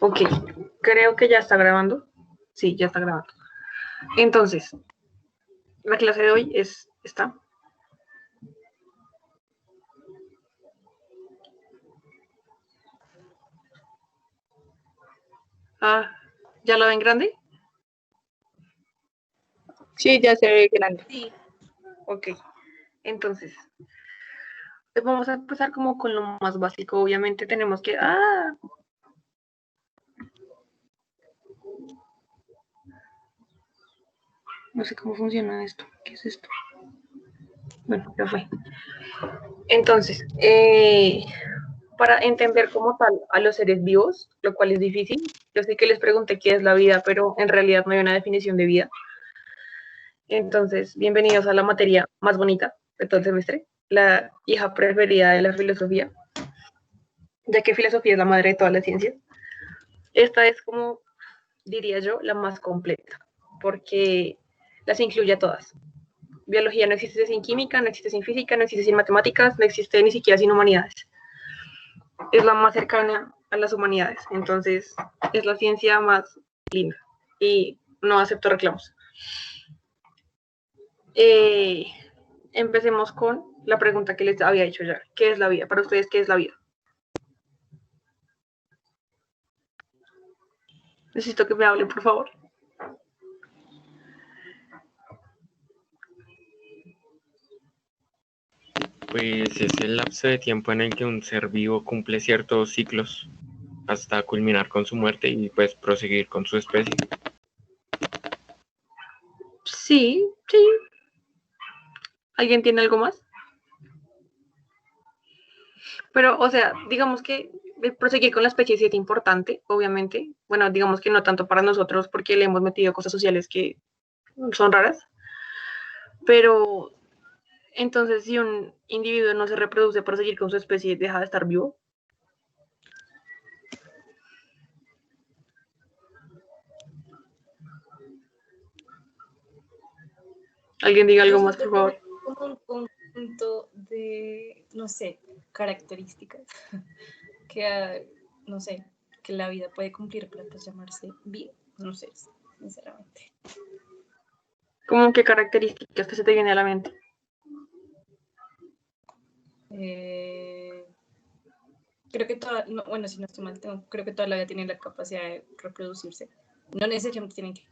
Ok, creo que ya está grabando. Sí, ya está grabando. Entonces, la clase de hoy es esta. ¿Ya lo ven grande? Sí, ya se ve grande. Sí. Ok, entonces, vamos a empezar como con lo más básico. Obviamente tenemos que... No sé cómo funciona esto. ¿Qué es esto? Bueno, ya fue. Entonces, para entender como tal a los seres vivos, lo cual es difícil. Yo sé que les pregunté qué es la vida, pero en realidad no hay una definición de vida. Entonces, bienvenidos a la materia más bonita de todo el semestre, la hija preferida de la filosofía, ya que filosofía es la madre de todas las ciencias. Esta es como, diría yo, la más completa, porque las incluye a todas. Biología no existe sin química, no existe sin física, no existe sin matemáticas, no existe ni siquiera sin humanidades. Es la más cercana a las humanidades, entonces es la ciencia más linda y no acepto reclamos. Empecemos con la pregunta que les había hecho ya. ¿Qué es la vida? Para ustedes, ¿qué es la vida? Necesito que me hablen, por favor. Pues es el lapso de tiempo en el que un ser vivo cumple ciertos ciclos hasta culminar con su muerte y pues proseguir con su especie. Sí, sí. ¿Alguien tiene algo más? Pero, o sea, digamos que proseguir con la especie sí es importante, obviamente. Bueno, digamos que no tanto para nosotros porque le hemos metido cosas sociales que son raras. Pero, entonces, si un individuo no se reproduce para seguir con su especie, deja de estar vivo. ¿Alguien diga algo más, por favor? Como un conjunto de, no sé, características que, no sé, que la vida puede cumplir para pues, llamarse vida. No sé, sinceramente. ¿Cómo qué características que se te viene a la mente? Creo que toda, no, bueno, si no estoy mal, creo que toda la vida tiene la capacidad de reproducirse. No necesariamente tienen que,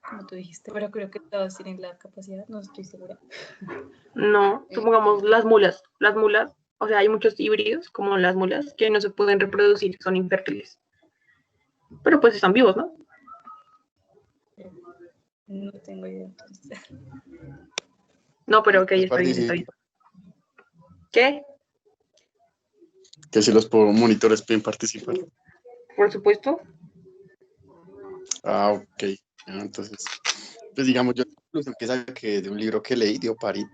como tú dijiste, pero creo que todos tienen la capacidad, no estoy segura. No, supongamos las mulas. Las mulas, o sea, hay muchos híbridos, como las mulas, que no se pueden reproducir, son infértiles. Pero pues están vivos, ¿no? No tengo idea, entonces. No, pero ok, está bien, está bien. ¿Qué? Que si los monitores pueden participar. Por supuesto. Ah, ok. Entonces, pues digamos, yo incluso que saqué de un libro que leí, de Oparit,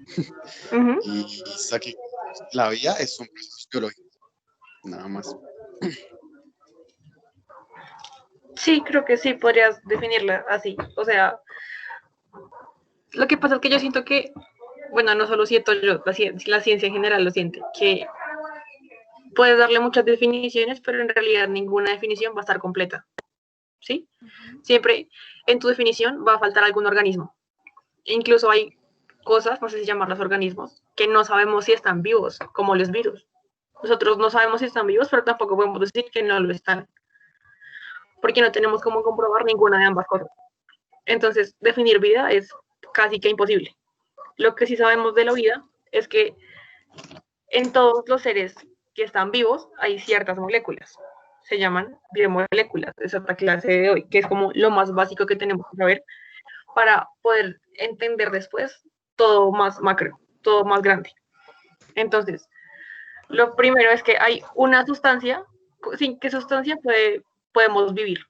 y saqué la vida es un proceso biológico, nada más. Sí, creo que sí, podrías definirla así. O sea, lo que pasa es que yo siento que, bueno, no solo siento yo, la ciencia en general lo siente, que puedes darle muchas definiciones, pero en realidad ninguna definición va a estar completa. ¿Sí? Siempre en tu definición va a faltar algún organismo. Incluso hay cosas, no sé si llamarlas organismos, que no sabemos si están vivos, como los virus. Nosotros no sabemos si están vivos, pero tampoco podemos decir que no lo están, porque no tenemos cómo comprobar ninguna de ambas cosas. Entonces, definir vida es casi que imposible. Lo que sí sabemos de la vida es que en todos los seres que están vivos hay ciertas moléculas. Se llaman biomoléculas, esa es la clase de hoy, que es como lo más básico que tenemos que saber para poder entender después todo más macro, todo más grande. Entonces, lo primero es que hay una sustancia, ¿sin qué sustancia podemos vivir?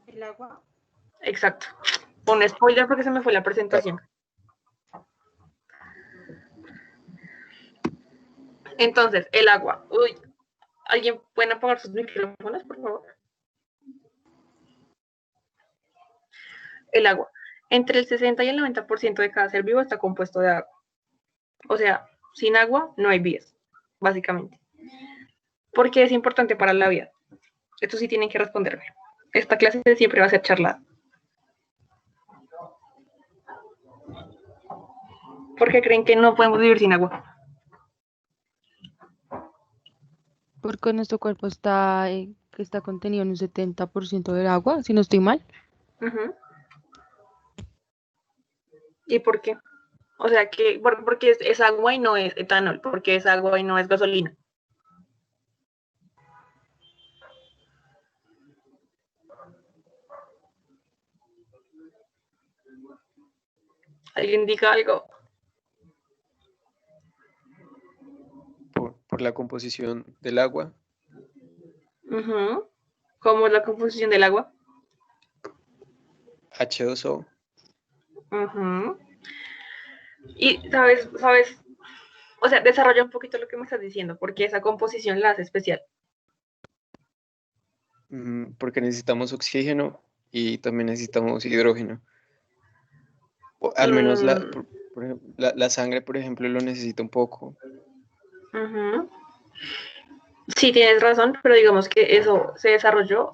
El agua. Exacto. Un spoiler porque se me fue la presentación. Entonces, el agua. Uy, ¿alguien puede apagar sus micrófonos, por favor? El agua. Entre el 60 y el 90% de cada ser vivo está compuesto de agua. O sea, sin agua no hay vida, básicamente. ¿Por qué es importante para la vida? Esto sí tienen que responderme. Esta clase siempre va a ser charlada. ¿Por qué creen que no podemos vivir sin agua? Porque nuestro cuerpo que está contenido en un 70% del agua, si no estoy mal. Uh-huh. ¿Y por qué? O sea, porque es agua y no es etanol, porque es agua y no es gasolina. ¿Alguien diga algo? Por la composición del agua. Uh-huh. ¿Cómo es la composición del agua? H2O. Uh-huh. Y sabes, o sea, desarrolla un poquito lo que me estás diciendo, porque esa composición la hace especial. Porque necesitamos oxígeno y también necesitamos hidrógeno. O al menos por ejemplo, la sangre, por ejemplo, lo necesita un poco. Uh-huh. Sí, tienes razón, pero digamos que eso se desarrolló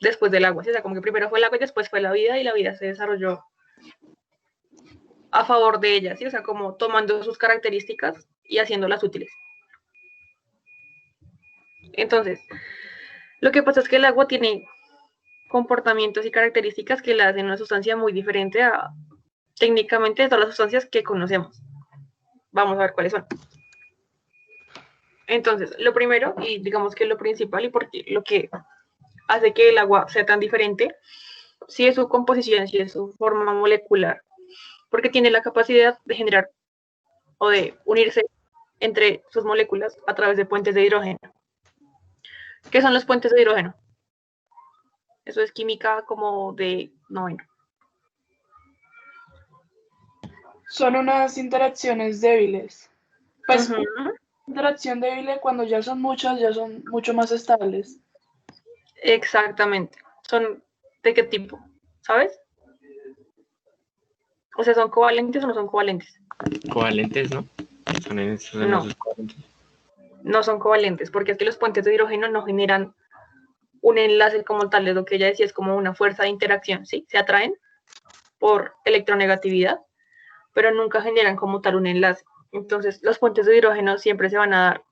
después del agua, ¿sí? O sea, como que primero fue el agua y después fue la vida, y la vida se desarrolló a favor de ella, ¿sí? O sea, como tomando sus características y haciéndolas útiles. Entonces, lo que pasa es que el agua tiene comportamientos y características que la hacen una sustancia muy diferente a técnicamente todas las sustancias que conocemos. Vamos a ver cuáles son. Entonces, lo primero, y digamos que lo principal, y porque lo que hace que el agua sea tan diferente, sí es su composición, sí es su forma molecular, porque tiene la capacidad de generar o de unirse entre sus moléculas a través de puentes de hidrógeno. ¿Qué son los puentes de hidrógeno? Eso es química como de noveno. Son unas interacciones débiles. Pues Uh-huh. una interacción débil cuando ya son muchas, ya son mucho más estables. Exactamente. ¿Son de qué tipo? ¿Sabes? O sea, ¿son covalentes o no son covalentes? Covalentes, ¿no? No. No son covalentes, porque es que los puentes de hidrógeno no generan un enlace como tal, es lo que ella decía, es como una fuerza de interacción, ¿sí? Se atraen por electronegatividad, pero nunca generan como tal un enlace. Entonces, los puentes de hidrógeno siempre se van a dar.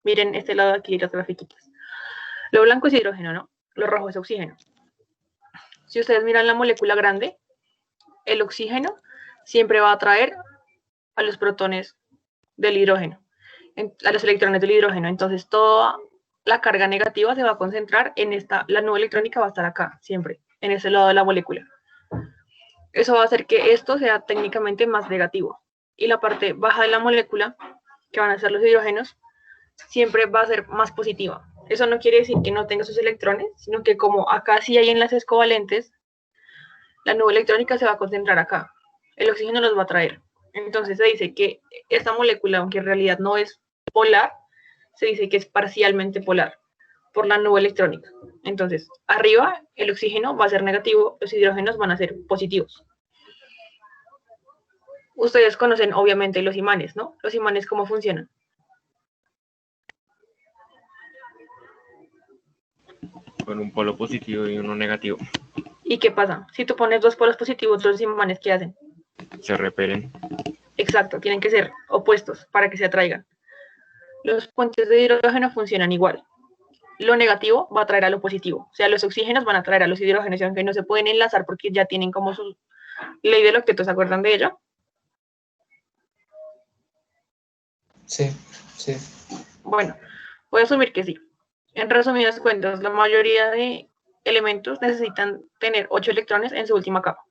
Miren este lado de aquí, las grafiquitas. Lo blanco es hidrógeno, ¿no? Lo rojo es oxígeno. Si ustedes miran la molécula grande, el oxígeno siempre va a atraer a los protones del hidrógeno, a los electrones del hidrógeno. Entonces, toda la carga negativa se va a concentrar en esta, la nube electrónica va a estar acá, siempre, en ese lado de la molécula. Eso va a hacer que esto sea técnicamente más negativo. Y la parte baja de la molécula, que van a ser los hidrógenos, siempre va a ser más positiva. Eso no quiere decir que no tenga sus electrones, sino que como acá sí hay enlaces covalentes, la nube electrónica se va a concentrar acá. El oxígeno los va a traer. Entonces se dice que esta molécula, aunque en realidad no es polar, se dice que es parcialmente polar por la nube electrónica. Entonces, arriba el oxígeno va a ser negativo, los hidrógenos van a ser positivos. Ustedes conocen obviamente los imanes, ¿no? Los imanes, ¿cómo funcionan? Con un polo positivo y uno negativo. ¿Y qué pasa? Si tú pones dos polos positivos, los imanes, ¿qué hacen? Se repelen. Exacto, tienen que ser opuestos para que se atraigan. Los puentes de hidrógeno funcionan igual. Lo negativo va a atraer a lo positivo. O sea, los oxígenos van a atraer a los hidrógenos, y aunque no se pueden enlazar porque ya tienen como su ley del octeto, ¿se acuerdan de ella? Sí, sí. Bueno, voy a asumir que sí. En resumidas cuentas, la mayoría de elementos necesitan tener 8 electrones en su última capa.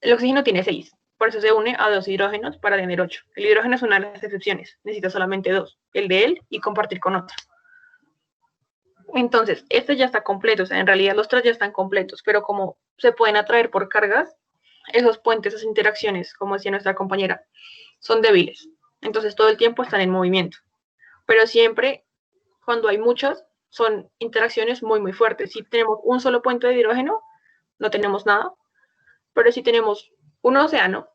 El oxígeno tiene 6, por eso se une a 2 hidrógenos para tener 8. El hidrógeno es una de las excepciones, necesita solamente 2, el de él y compartir con otro. Entonces, este ya está completo, o sea, en realidad los 3 ya están completos, pero como se pueden atraer por cargas, esos puentes, esas interacciones, como decía nuestra compañera, son débiles. Entonces, todo el tiempo están en movimiento. Pero siempre, cuando hay muchas, son interacciones muy, muy fuertes. Si tenemos un solo puente de hidrógeno, no tenemos nada. Pero si tenemos un océano,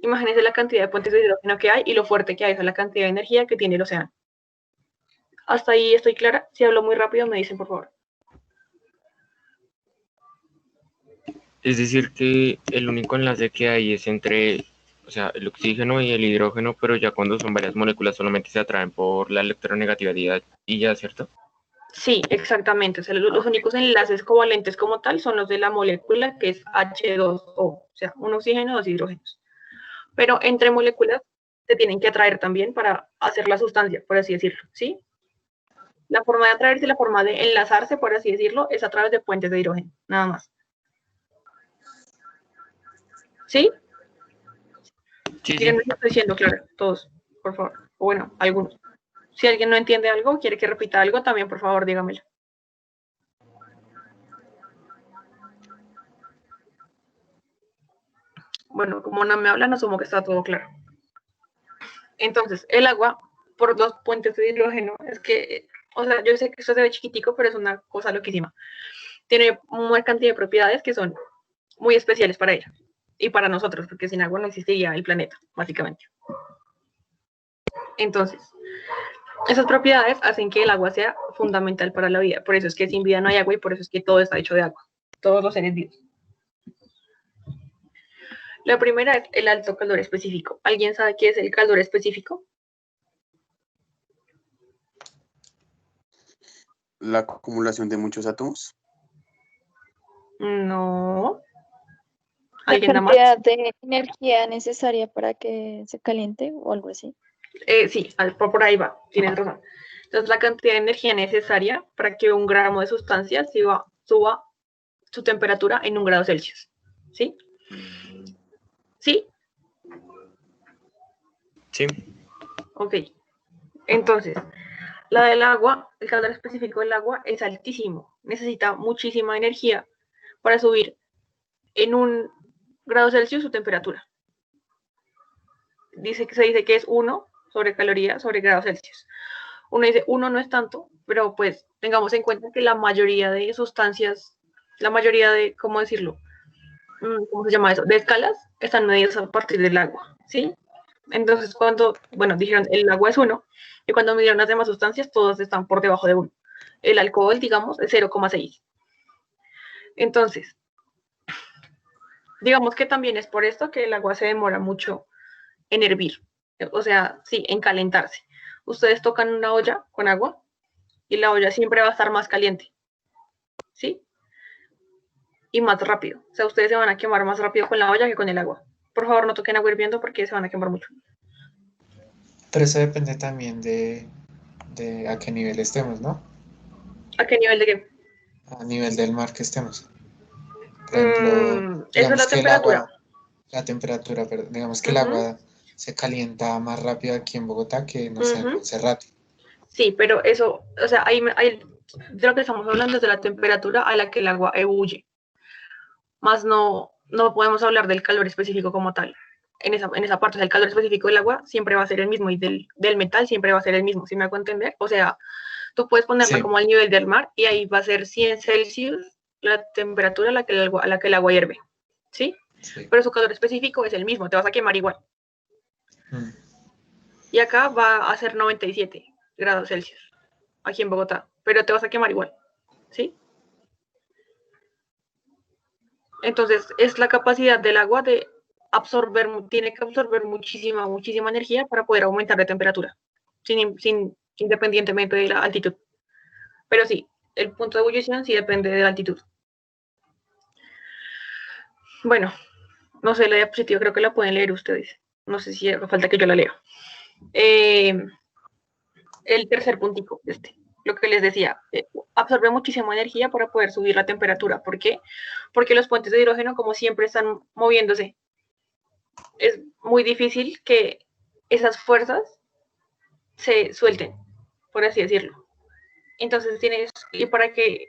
imagínense la cantidad de puentes de hidrógeno que hay y lo fuerte que hay, esa es la cantidad de energía que tiene el océano. Hasta ahí estoy clara. Si hablo muy rápido, me dicen, por favor. Es decir, que el único enlace que hay es entre, o sea, el oxígeno y el hidrógeno, pero ya cuando son varias moléculas solamente se atraen por la electronegatividad y ya, ¿cierto? Sí, exactamente. O sea, los únicos enlaces covalentes como tal son los de la molécula que es H2O, o sea, un oxígeno, dos hidrógenos. Pero entre moléculas se tienen que atraer también para hacer la sustancia, por así decirlo, ¿sí? La forma de atraerse y la forma de enlazarse, por así decirlo, es a través de puentes de hidrógeno, nada más. ¿Sí? Sí, Miren, sí. lo estoy diciendo, claro, todos, por favor. O bueno, algunos. Si alguien no entiende algo, quiere que repita algo, también, por favor, dígamelo. Bueno, como no me hablan, asumo que está todo claro. Entonces, el agua, por los puentes de hidrógeno, es que, o sea, yo sé que esto se ve chiquitico, pero es una cosa loquísima. Tiene una cantidad de propiedades que son muy especiales para ella y para nosotros, porque sin agua no existiría el planeta, básicamente. Entonces, esas propiedades hacen que el agua sea fundamental para la vida. Por eso es que sin vida no hay agua y por eso es que todo está hecho de agua. Todos los seres vivos. La primera es el alto calor específico. ¿Alguien sabe qué es el calor específico? La acumulación de muchos átomos. No. La ¿Alguien da más? cantidad de energía necesaria para que se caliente o algo así. Sí, por ahí va, tienes razón. Entonces, la cantidad de energía necesaria para que un gramo de sustancia suba su temperatura en 1 grado Celsius. ¿Sí? ¿Sí? Sí. Ok. Entonces, la del agua, el calor específico del agua es altísimo. Necesita muchísima energía para subir en 1 grado Celsius su temperatura. Se dice que es 1 sobre caloría sobre grado Celsius. Uno dice 1 no es tanto, pero pues tengamos en cuenta que la mayoría de sustancias, la mayoría de, ¿cómo decirlo? ¿Cómo se llama eso? De escalas están medidas a partir del agua, ¿sí? Entonces, cuando, bueno, dijeron el agua es 1, y cuando midieron las demás sustancias, todas están por debajo de 1. El alcohol, digamos, es 0,6. Entonces, digamos que también es por esto que el agua se demora mucho en hervir, o sea, sí, en calentarse. Ustedes tocan una olla con agua y la olla siempre va a estar más caliente, ¿sí? Y más rápido. O sea, ustedes se van a quemar más rápido con la olla que con el agua. Por favor, no toquen agua hirviendo porque se van a quemar mucho. Pero eso depende también de a qué nivel estemos, ¿no? ¿A qué nivel de qué? A nivel del mar que estemos. Por ejemplo, Eso es digamos la que temperatura. la temperatura, perdón, digamos que el agua se calienta más rápido aquí en Bogotá que, no sé, en Monserrate. Sí, pero eso, o sea, de lo que estamos hablando es de la temperatura a la que el agua ebullice. Más no podemos hablar del calor específico como tal. En esa parte, o sea, el calor específico del agua siempre va a ser el mismo y del metal siempre va a ser el mismo, ¿sí me hago entender? O sea, tú puedes ponerla Sí. como al nivel del mar y ahí va a ser 100 Celsius la temperatura a la que el agua hierve, ¿sí? Sí. Pero su calor específico es el mismo, te vas a quemar igual. Mm. Y acá va a ser 97 grados Celsius, aquí en Bogotá, pero te vas a quemar igual, ¿sí? Entonces, es la capacidad del agua de absorber, tiene que absorber muchísima energía para poder aumentar de temperatura, independientemente de la altitud. Pero sí, el punto de ebullición sí depende de la altitud. Bueno, no sé, la diapositiva creo que la pueden leer ustedes. No sé si hace falta que yo la lea. El tercer puntico, lo que les decía, absorbe muchísima energía para poder subir la temperatura. ¿Por qué? Porque los puentes de hidrógeno, como siempre, están moviéndose. Es muy difícil que esas fuerzas se suelten, por así decirlo. Entonces y para que,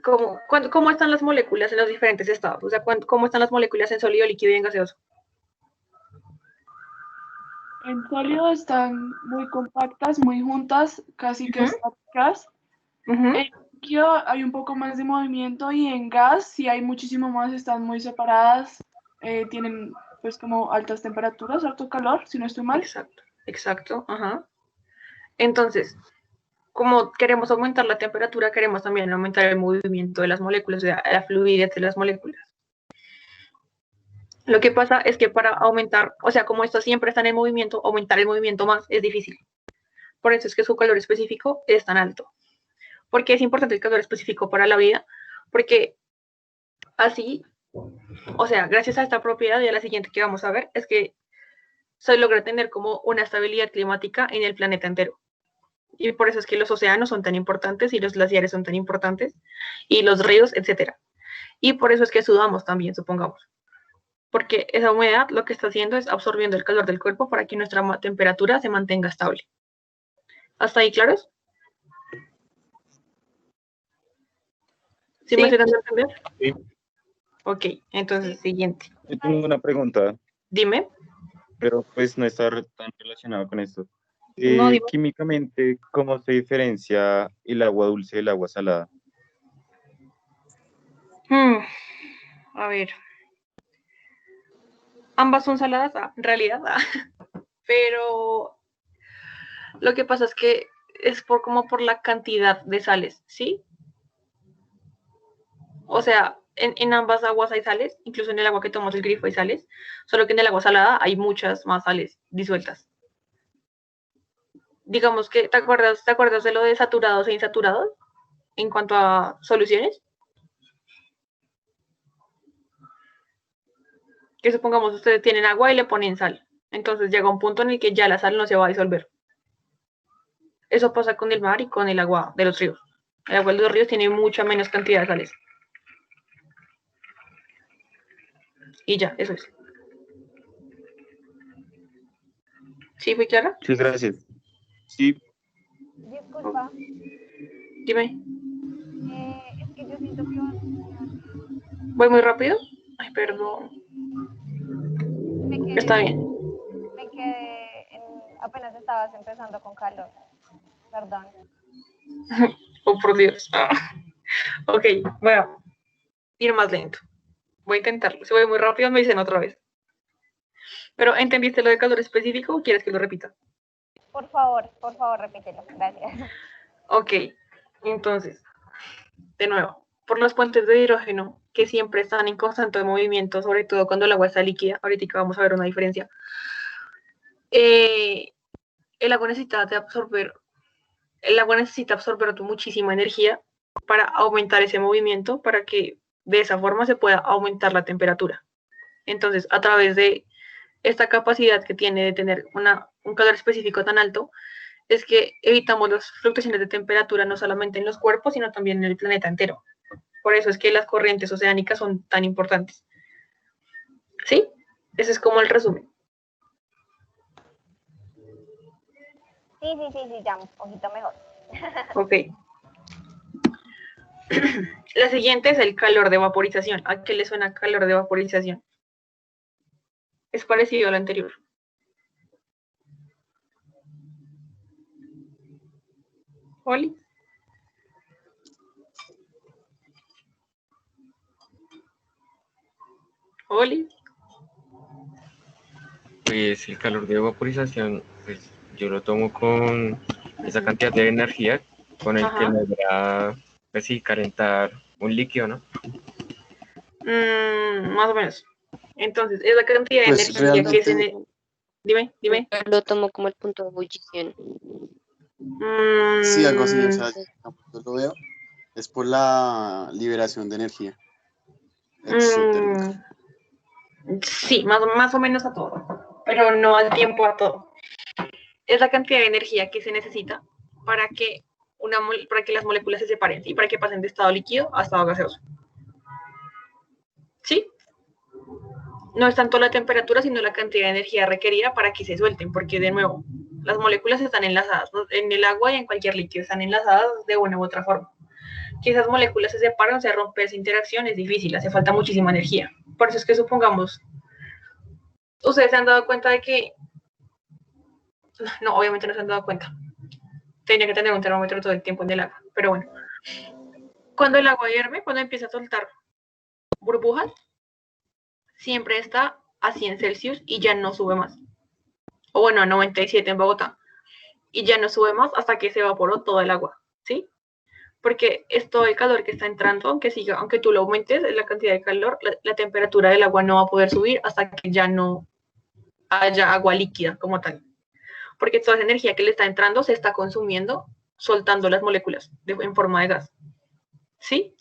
¿cómo están las moléculas en los diferentes estados? O sea, ¿cómo están las moléculas en sólido, líquido y en gaseoso? En sólido están muy compactas, muy juntas, casi que estáticas. En líquido hay un poco más de movimiento y en gas sí hay muchísimo más, están muy separadas, tienen pues como altas temperaturas, alto calor, si no estoy mal. Exacto. Ajá. Entonces, como queremos aumentar la temperatura, queremos también aumentar el movimiento de las moléculas, o sea, la fluidez de las moléculas. Lo que pasa es que para aumentar, o sea, como estos siempre están en movimiento, aumentar el movimiento más es difícil. Por eso es que su calor específico es tan alto. ¿Por qué es importante el calor específico para la vida? Porque así, o sea, gracias a esta propiedad y a la siguiente que vamos a ver, es que se logra tener como una estabilidad climática en el planeta entero. Y por eso es que los océanos son tan importantes y los glaciares son tan importantes y los ríos, etcétera. Y por eso es que sudamos también, supongamos. Porque esa humedad lo que está haciendo es absorbiendo el calor del cuerpo para que nuestra temperatura se mantenga estable. ¿Hasta ahí claros? ¿Sí me estoy dando a entender? Sí. Ok, entonces siguiente. Yo tengo una pregunta, Dime. pero pues no está tan relacionado con esto. No, dime. Químicamente, ¿cómo se diferencia el agua dulce del agua salada? A ver. Ambas son saladas, en realidad, pero lo que pasa es que es como por la cantidad de sales, ¿sí? O sea, en ambas aguas hay sales, incluso en el agua que tomamos del grifo hay sales, solo que en el agua salada hay muchas más sales disueltas. Digamos que, ¿te acuerdas de lo de saturados e insaturados en cuanto a soluciones? Que supongamos ustedes tienen agua y le ponen sal. Entonces llega un punto en el que ya la sal no se va a disolver. Eso pasa con el mar y con el agua de los ríos. El agua de los ríos tiene mucha menos cantidad de sales. Y ya, eso es. ¿Sí fui clara? Sí, gracias. Sí. Disculpa, Dime. es que yo siento que ¿Voy muy rápido? Ay, perdón. Está bien. me quedé apenas estabas empezando con calor. Perdón. Oh, por Dios. Ok, voy a ir más lento. Voy a intentarlo. Si voy muy rápido, me dicen otra vez. Pero, ¿entendiste lo de calor específico o quieres que lo repita? Por favor, repítelo. Gracias. Ok, entonces, de nuevo, por los puentes de hidrógeno que siempre están en constante movimiento, sobre todo cuando el agua está líquida, ahorita vamos a ver una diferencia, el agua necesita absorber muchísima energía para aumentar ese movimiento, para que de esa forma se pueda aumentar la temperatura. Entonces, a través de esta capacidad que tiene de tener un calor específico tan alto, es que evitamos las fluctuaciones de temperatura no solamente en los cuerpos, sino también en el planeta entero. Por eso es que las corrientes oceánicas son tan importantes. ¿Sí? Ese es como el resumen. Sí, ya un poquito mejor. Ok. La siguiente es el calor de vaporización. ¿A qué le suena calor de vaporización? Es parecido al anterior. ¿Oli? ¿Oli? Pues el calor de vaporización, pues yo lo tomo con esa cantidad de energía con el que logra, pues sí, calentar un líquido, ¿no? Más o menos. Entonces, es la cantidad de Pues energía realmente, que se... Dime. Lo tomo como el punto de ebullición. sí, algo así, o sea, yo lo veo, es por la liberación de energía exotérmica. Sí, más o menos a todo, pero no al tiempo a todo. Es la cantidad de energía que se necesita para que las moléculas se separen y para que pasen de estado líquido a estado gaseoso. ¿Sí? No es tanto la temperatura, sino la cantidad de energía requerida para que se suelten, porque de nuevo, las moléculas están enlazadas, ¿no? En el agua y en cualquier líquido están enlazadas de una u otra forma. Que esas moléculas se separan, o sea, romper esa interacción es difícil, hace falta muchísima energía. Por eso es que supongamos, ustedes se han dado cuenta de que, no, obviamente no se han dado cuenta, tenía que tener un termómetro todo el tiempo en el agua, pero bueno, cuando el agua hierve, cuando empieza a soltar burbujas, siempre está a 100 Celsius y ya no sube más. O bueno, a 97 en Bogotá. y ya no sube más hasta que se evaporó todo el agua, ¿sí? Porque es todo el calor que está entrando, aunque tú lo aumentes la cantidad de calor, la temperatura del agua no va a poder subir hasta que ya no haya agua líquida como tal. Porque toda esa energía que le está entrando se está consumiendo, soltando las moléculas en forma de gas. ¿Sí?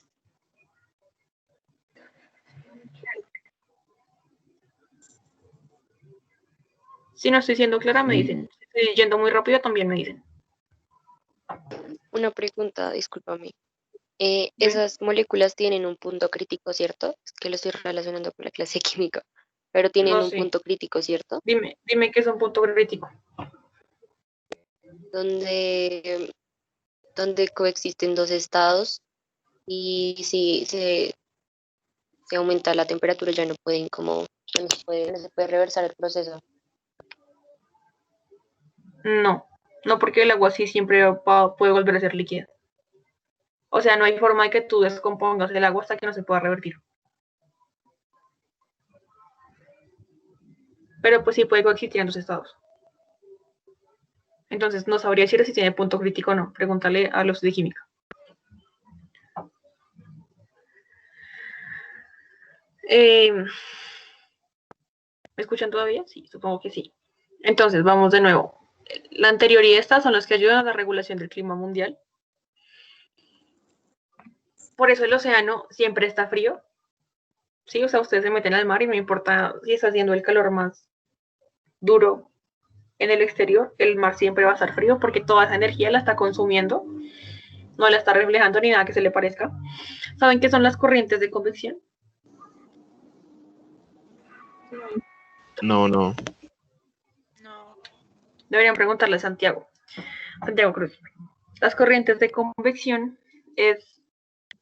Si no estoy siendo clara, me dicen. Si estoy yendo muy rápido, también me dicen. Una pregunta, discúlpame. Esas moléculas tienen un punto crítico, ¿cierto? Es que lo estoy relacionando con la clase de química, pero tienen No un sé. punto crítico, ¿cierto? Dime qué es un punto crítico. Donde coexisten dos estados y si se aumenta la temperatura ya no pueden ya no se puede reversar el proceso. No, porque el agua sí siempre puede volver a ser líquida. O sea, no hay forma de que tú descompongas el agua hasta que no se pueda revertir. Pero pues sí puede coexistir en dos estados. Entonces no sabría decir si tiene punto crítico o no. Pregúntale a los de química. ¿Me escuchan todavía? Sí, supongo que sí. Entonces, vamos de nuevo. La anterior y esta son las que ayudan a la regulación del clima mundial. Por eso el océano siempre está frío. Sí, o sea, ustedes se meten al mar y no importa si está haciendo el calor más duro en el exterior, el mar siempre va a estar frío porque toda esa energía la está consumiendo, no la está reflejando ni nada que se le parezca. ¿Saben qué son las corrientes de convección? No. Deberían preguntarle a Santiago Cruz. Las corrientes de convección es,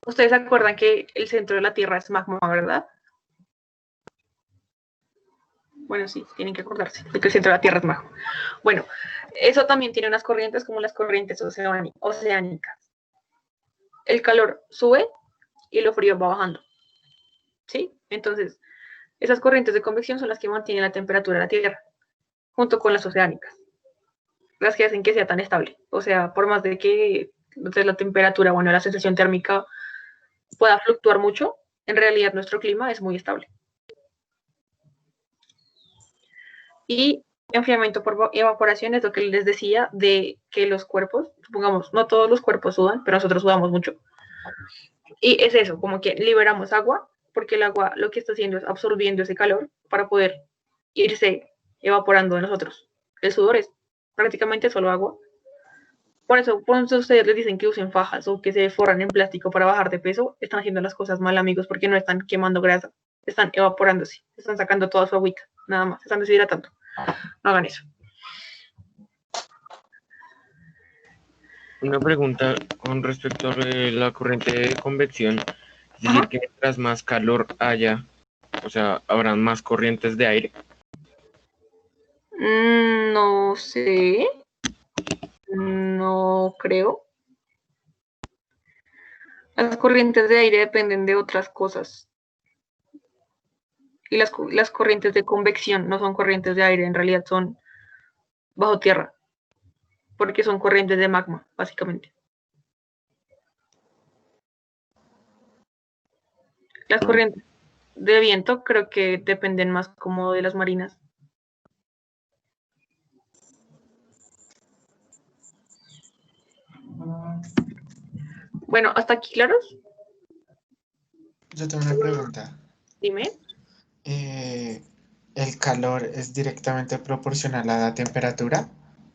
ustedes se acuerdan que el centro de la Tierra es magma, ¿verdad? Bueno, sí, tienen que acordarse de que el centro de la Tierra es magma. Bueno, eso también tiene unas corrientes como las corrientes oceánicas. El calor sube y lo frío va bajando. ¿Sí? Entonces, esas corrientes de convección son las que mantienen la temperatura de la Tierra, junto con las oceánicas, las que hacen que sea tan estable. O sea, por más de que la temperatura, la sensación térmica pueda fluctuar mucho, en realidad nuestro clima es muy estable. Y enfriamiento por evaporación es lo que les decía de que los cuerpos, supongamos, no todos los cuerpos sudan, pero nosotros sudamos mucho. Y es eso, como que liberamos agua, porque el agua lo que está haciendo es absorbiendo ese calor para poder irse evaporando de nosotros. El sudor es prácticamente solo agua. Por eso ustedes les dicen que usen fajas o que se forran en plástico para bajar de peso, están haciendo las cosas mal, amigos, porque no están quemando grasa, están evaporándose, están sacando toda su agüita, nada más, están deshidratando. No hagan eso. Una pregunta con respecto a la corriente de convección. Es decir, que mientras más calor haya, o sea, habrán más corrientes de aire. No sé. No creo. Las corrientes de aire dependen de otras cosas. Y las corrientes de convección no son corrientes de aire, en realidad son bajo tierra. Porque son corrientes de magma, básicamente. Las corrientes de viento creo que dependen más como de las marinas. Bueno, ¿hasta aquí claros? Yo tengo una pregunta. Dime. ¿El calor es directamente proporcional a la temperatura?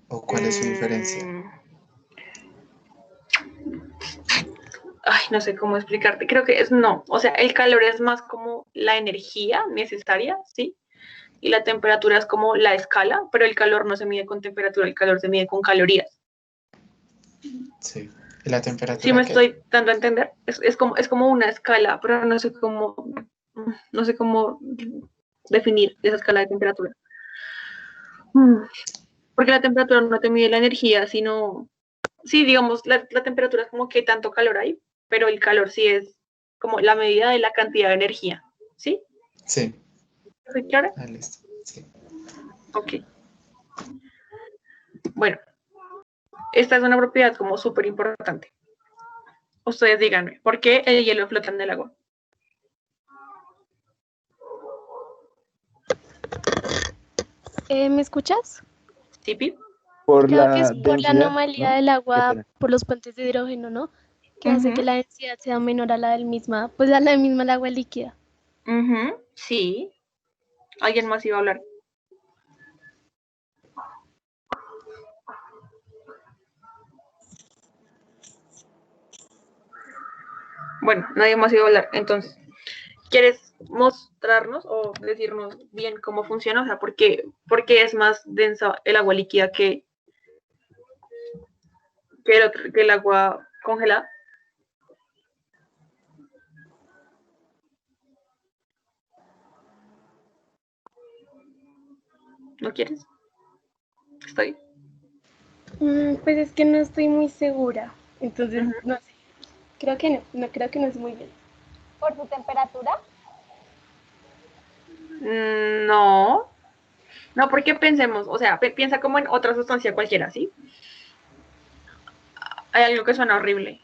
¿O cuál es su diferencia? Ay, no sé cómo explicarte. Creo que no. O sea, el calor es más como la energía necesaria, ¿sí? Y la temperatura es como la escala, pero el calor no se mide con temperatura, el calor se mide con calorías. Sí. ¿Y la temperatura? ¿Sí me estoy dando a entender? Es como una escala, pero no sé cómo definir esa escala de temperatura. Porque la temperatura no te mide la energía, sino, sí, digamos, la temperatura es como que tanto calor hay, pero el calor sí es como la medida de la cantidad de energía, ¿sí? Sí. ¿Estoy clara? Listo. Sí. Ok. Bueno, esta es una propiedad como súper importante. Ustedes díganme, ¿por qué el hielo flota en el agua? ¿Me escuchas? ¿Sí, Pi? Por Creo que la es por la densidad, anomalía ¿no? del Qué agua, pena. por los puentes de hidrógeno, ¿no? Que hace que la densidad sea menor a la del misma, pues a la misma del agua líquida. Sí. ¿Alguien más iba a hablar? Bueno, nadie más iba a hablar. Entonces, ¿quieres mostrarnos o decirnos bien cómo funciona? O sea, ¿por qué es más densa el agua líquida que el agua congelada? ¿No quieres? ¿Está bien? Pues es que no estoy muy segura, entonces no sé. Creo que no creo que no es muy bien. ¿Por su temperatura? No, porque pensemos, o sea, piensa como en otra sustancia cualquiera, ¿sí? Hay algo que suena horrible.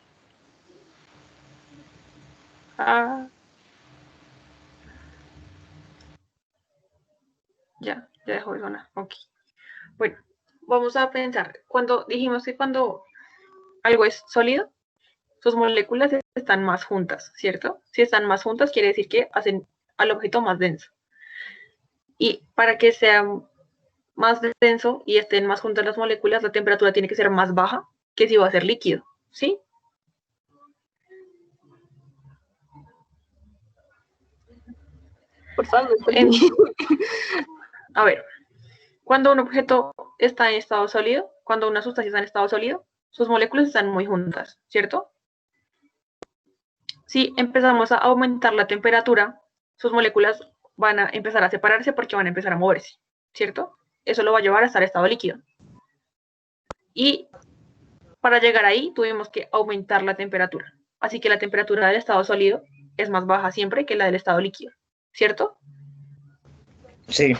Ya dejó de sonar. Ok. Bueno, vamos a pensar. Cuando dijimos que cuando algo es sólido, sus moléculas están más juntas, ¿cierto? Si están más juntas, quiere decir que hacen al objeto más denso. Y para que sea más denso y estén más juntas las moléculas, la temperatura tiene que ser más baja que si va a ser líquido, ¿sí? Por favor. A ver, cuando un objeto está en estado sólido, cuando una sustancia está en estado sólido, sus moléculas están muy juntas, ¿cierto? Si empezamos a aumentar la temperatura, sus moléculas van a empezar a separarse porque van a empezar a moverse, ¿cierto? Eso lo va a llevar a estar en estado líquido. Y para llegar ahí tuvimos que aumentar la temperatura. Así que la temperatura del estado sólido es más baja siempre que la del estado líquido, ¿cierto? Sí.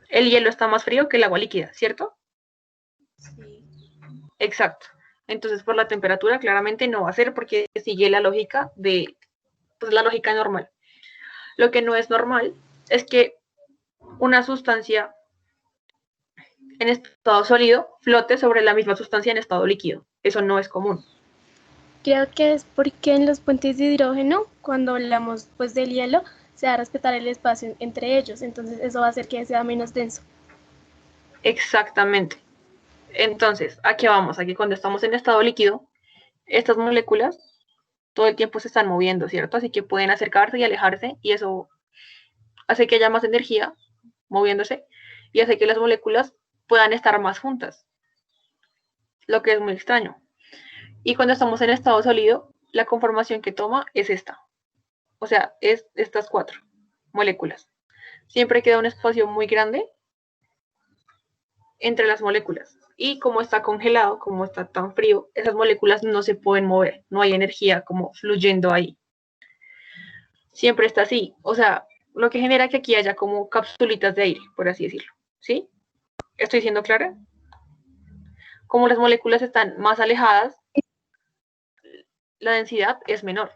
El hielo está más frío que el agua líquida, ¿cierto? Sí. Exacto. Entonces, por la temperatura claramente no va a ser porque sigue la lógica la lógica normal. Lo que no es normal es que una sustancia en estado sólido flote sobre la misma sustancia en estado líquido. Eso no es común. Creo que es porque en los puentes de hidrógeno, cuando hablamos pues del hielo, se va a respetar el espacio entre ellos, entonces eso va a hacer que sea menos denso. Exactamente. Entonces, ¿a qué vamos? Aquí cuando estamos en estado líquido, estas moléculas todo el tiempo se están moviendo, ¿cierto? Así que pueden acercarse y alejarse y eso hace que haya más energía moviéndose y hace que las moléculas puedan estar más juntas, lo que es muy extraño. Y cuando estamos en estado sólido, la conformación que toma es esta. O sea, es estas 4 moléculas. Siempre queda un espacio muy grande entre las moléculas. Y como está congelado, como está tan frío, esas moléculas no se pueden mover, no hay energía como fluyendo ahí. Siempre está así. O sea, lo que genera que aquí haya como capsulitas de aire, por así decirlo. ¿Sí? ¿Estoy siendo clara? Como las moléculas están más alejadas, la densidad es menor.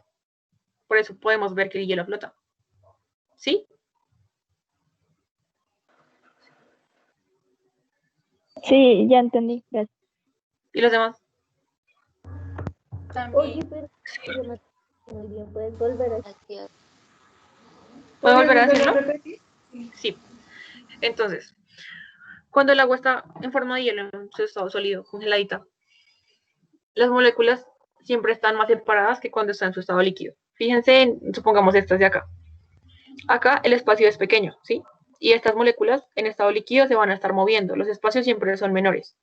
Por eso podemos ver que el hielo flota. ¿Sí? Sí, ya entendí. Gracias. ¿Y los demás? También. ¿Puedes volver a ¿Puedo volver a ¿Podrías decirlo? repetir? Sí. Entonces, cuando el agua está en forma de hielo, en su estado sólido, congeladita, las moléculas siempre están más separadas que cuando está en su estado líquido. Fíjense en, supongamos, estas de acá. Acá el espacio es pequeño, ¿sí? Y estas moléculas en estado líquido se van a estar moviendo. Los espacios siempre son menores.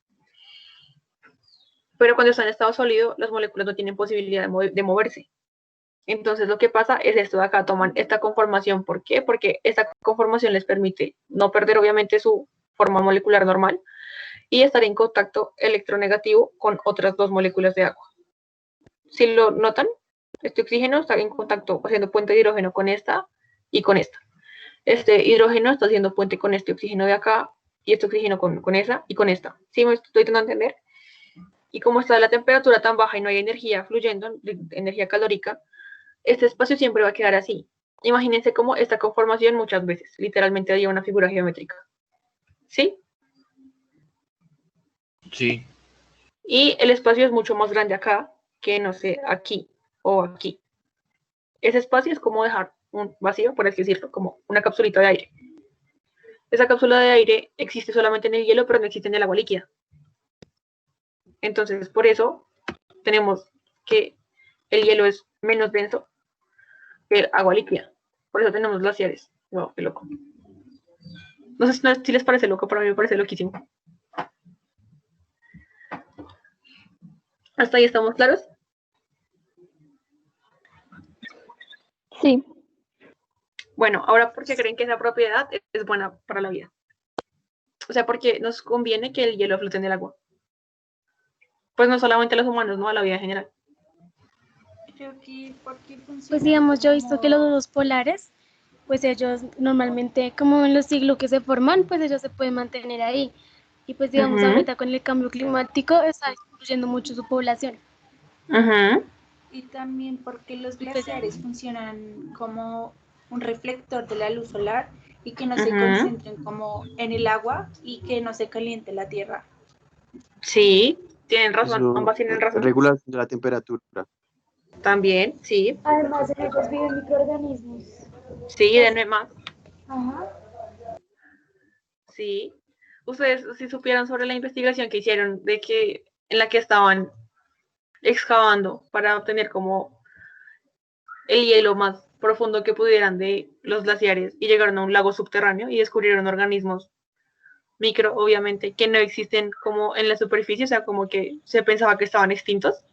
Pero cuando están en estado sólido, las moléculas no tienen posibilidad de moverse. Entonces lo que pasa es esto de acá, toman esta conformación. ¿Por qué? Porque esta conformación les permite no perder obviamente su forma molecular normal y estar en contacto electronegativo con otras 2 moléculas de agua. Si lo notan, este oxígeno está en contacto haciendo puente de hidrógeno con esta y con esta. Este hidrógeno está haciendo puente con este oxígeno de acá y este oxígeno con esa y con esta. ¿Sí me estoy tratando de entender? Y como está la temperatura tan baja y no hay energía fluyendo, energía calórica, este espacio siempre va a quedar así. Imagínense cómo esta conformación muchas veces, literalmente hay una figura geométrica. ¿Sí? Sí. Y el espacio es mucho más grande acá que, no sé, aquí o aquí. Ese espacio es como dejar un vacío, por así decirlo, como una capsulita de aire. Esa cápsula de aire existe solamente en el hielo, pero no existe en el agua líquida. Entonces, por eso tenemos que el hielo es menos denso que el agua líquida. Por eso tenemos glaciares. Wow, qué loco. No sé si les parece loco, pero a mí me parece loquísimo. ¿Hasta ahí estamos claros? Sí. Bueno, ahora, ¿por qué creen que esa propiedad es buena para la vida? O sea, porque nos conviene que el hielo flote en el agua. Pues no solamente a los humanos, no a la vida en general. Creo que porque funciona Pues digamos, yo he visto como- que los osos polares, pues ellos normalmente, como en los siglos que se forman, pues ellos se pueden mantener ahí. Y pues digamos, ahorita con el cambio climático está disminuyendo mucho su población. Y también porque los glaciares funcionan como un reflector de la luz solar y que no se concentren como en el agua y que no se caliente la tierra. Sí, tienen razón, Eso, ambas tienen razón. regulación de la temperatura. También, sí. Además, en ellos viven microorganismos. Sí, denme más. Ajá. Sí. Ustedes si supieran sobre la investigación que hicieron de que en la que estaban excavando para obtener como el hielo más profundo que pudieran de los glaciares y llegaron a un lago subterráneo y descubrieron organismos micro, obviamente, que no existen como en la superficie, o sea, como que se pensaba que estaban extintos.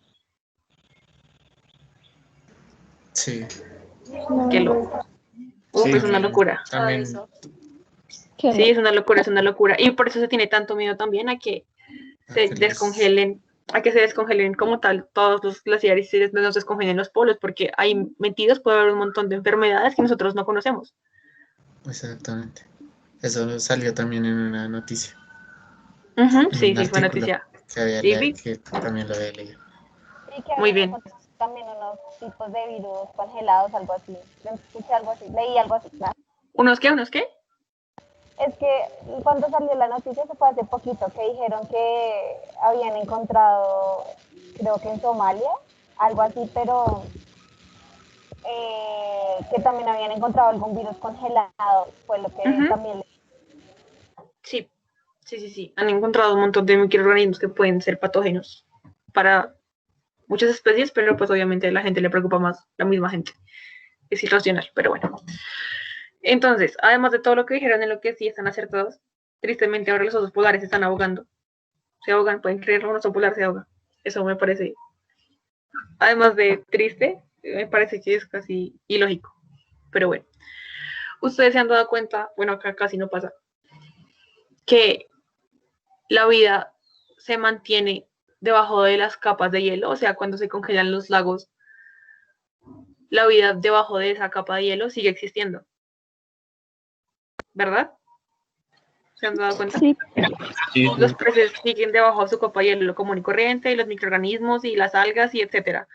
Sí. Qué loco. Es una locura. También. Sí, es una locura, es una locura. Y por eso se tiene tanto miedo también a que se descongelen, a que se descongelen como tal todos los glaciares y no se descongelen los polos, porque ahí metidos puede haber un montón de enfermedades que nosotros no conocemos. Exactamente. Eso salió también en una noticia. Sí, sí, fue noticia. Que también lo había leído. Y que Muy habían bien. encontrado también unos tipos de virus congelados, algo así. Escuché algo así, leí algo así. ¿Verdad? ¿Unos qué? ¿Unos qué? Es que cuando salió la noticia, se fue hace poquito, que dijeron que habían encontrado, creo que en Somalia, algo así, pero que también habían encontrado algún virus congelado, fue lo que también leí. Sí, sí. Han encontrado un montón de microorganismos que pueden ser patógenos para muchas especies, pero pues obviamente a la gente le preocupa más, la misma gente. Es irracional, pero bueno. Entonces, además de todo lo que dijeron en lo que sí están acertados, tristemente ahora los osos polares se están ahogando. Se ahogan, pueden creerlo, un oso polar se ahoga. Eso me parece, además de triste, me parece que es casi ilógico. Pero bueno, ustedes se han dado cuenta, bueno, acá casi no pasa, que la vida se mantiene debajo de las capas de hielo, o sea, cuando se congelan los lagos, la vida debajo de esa capa de hielo sigue existiendo. ¿Verdad? ¿Se han dado cuenta? Sí. Los peces siguen debajo de su capa de hielo, lo común y corriente, y los microorganismos y las algas y etcétera.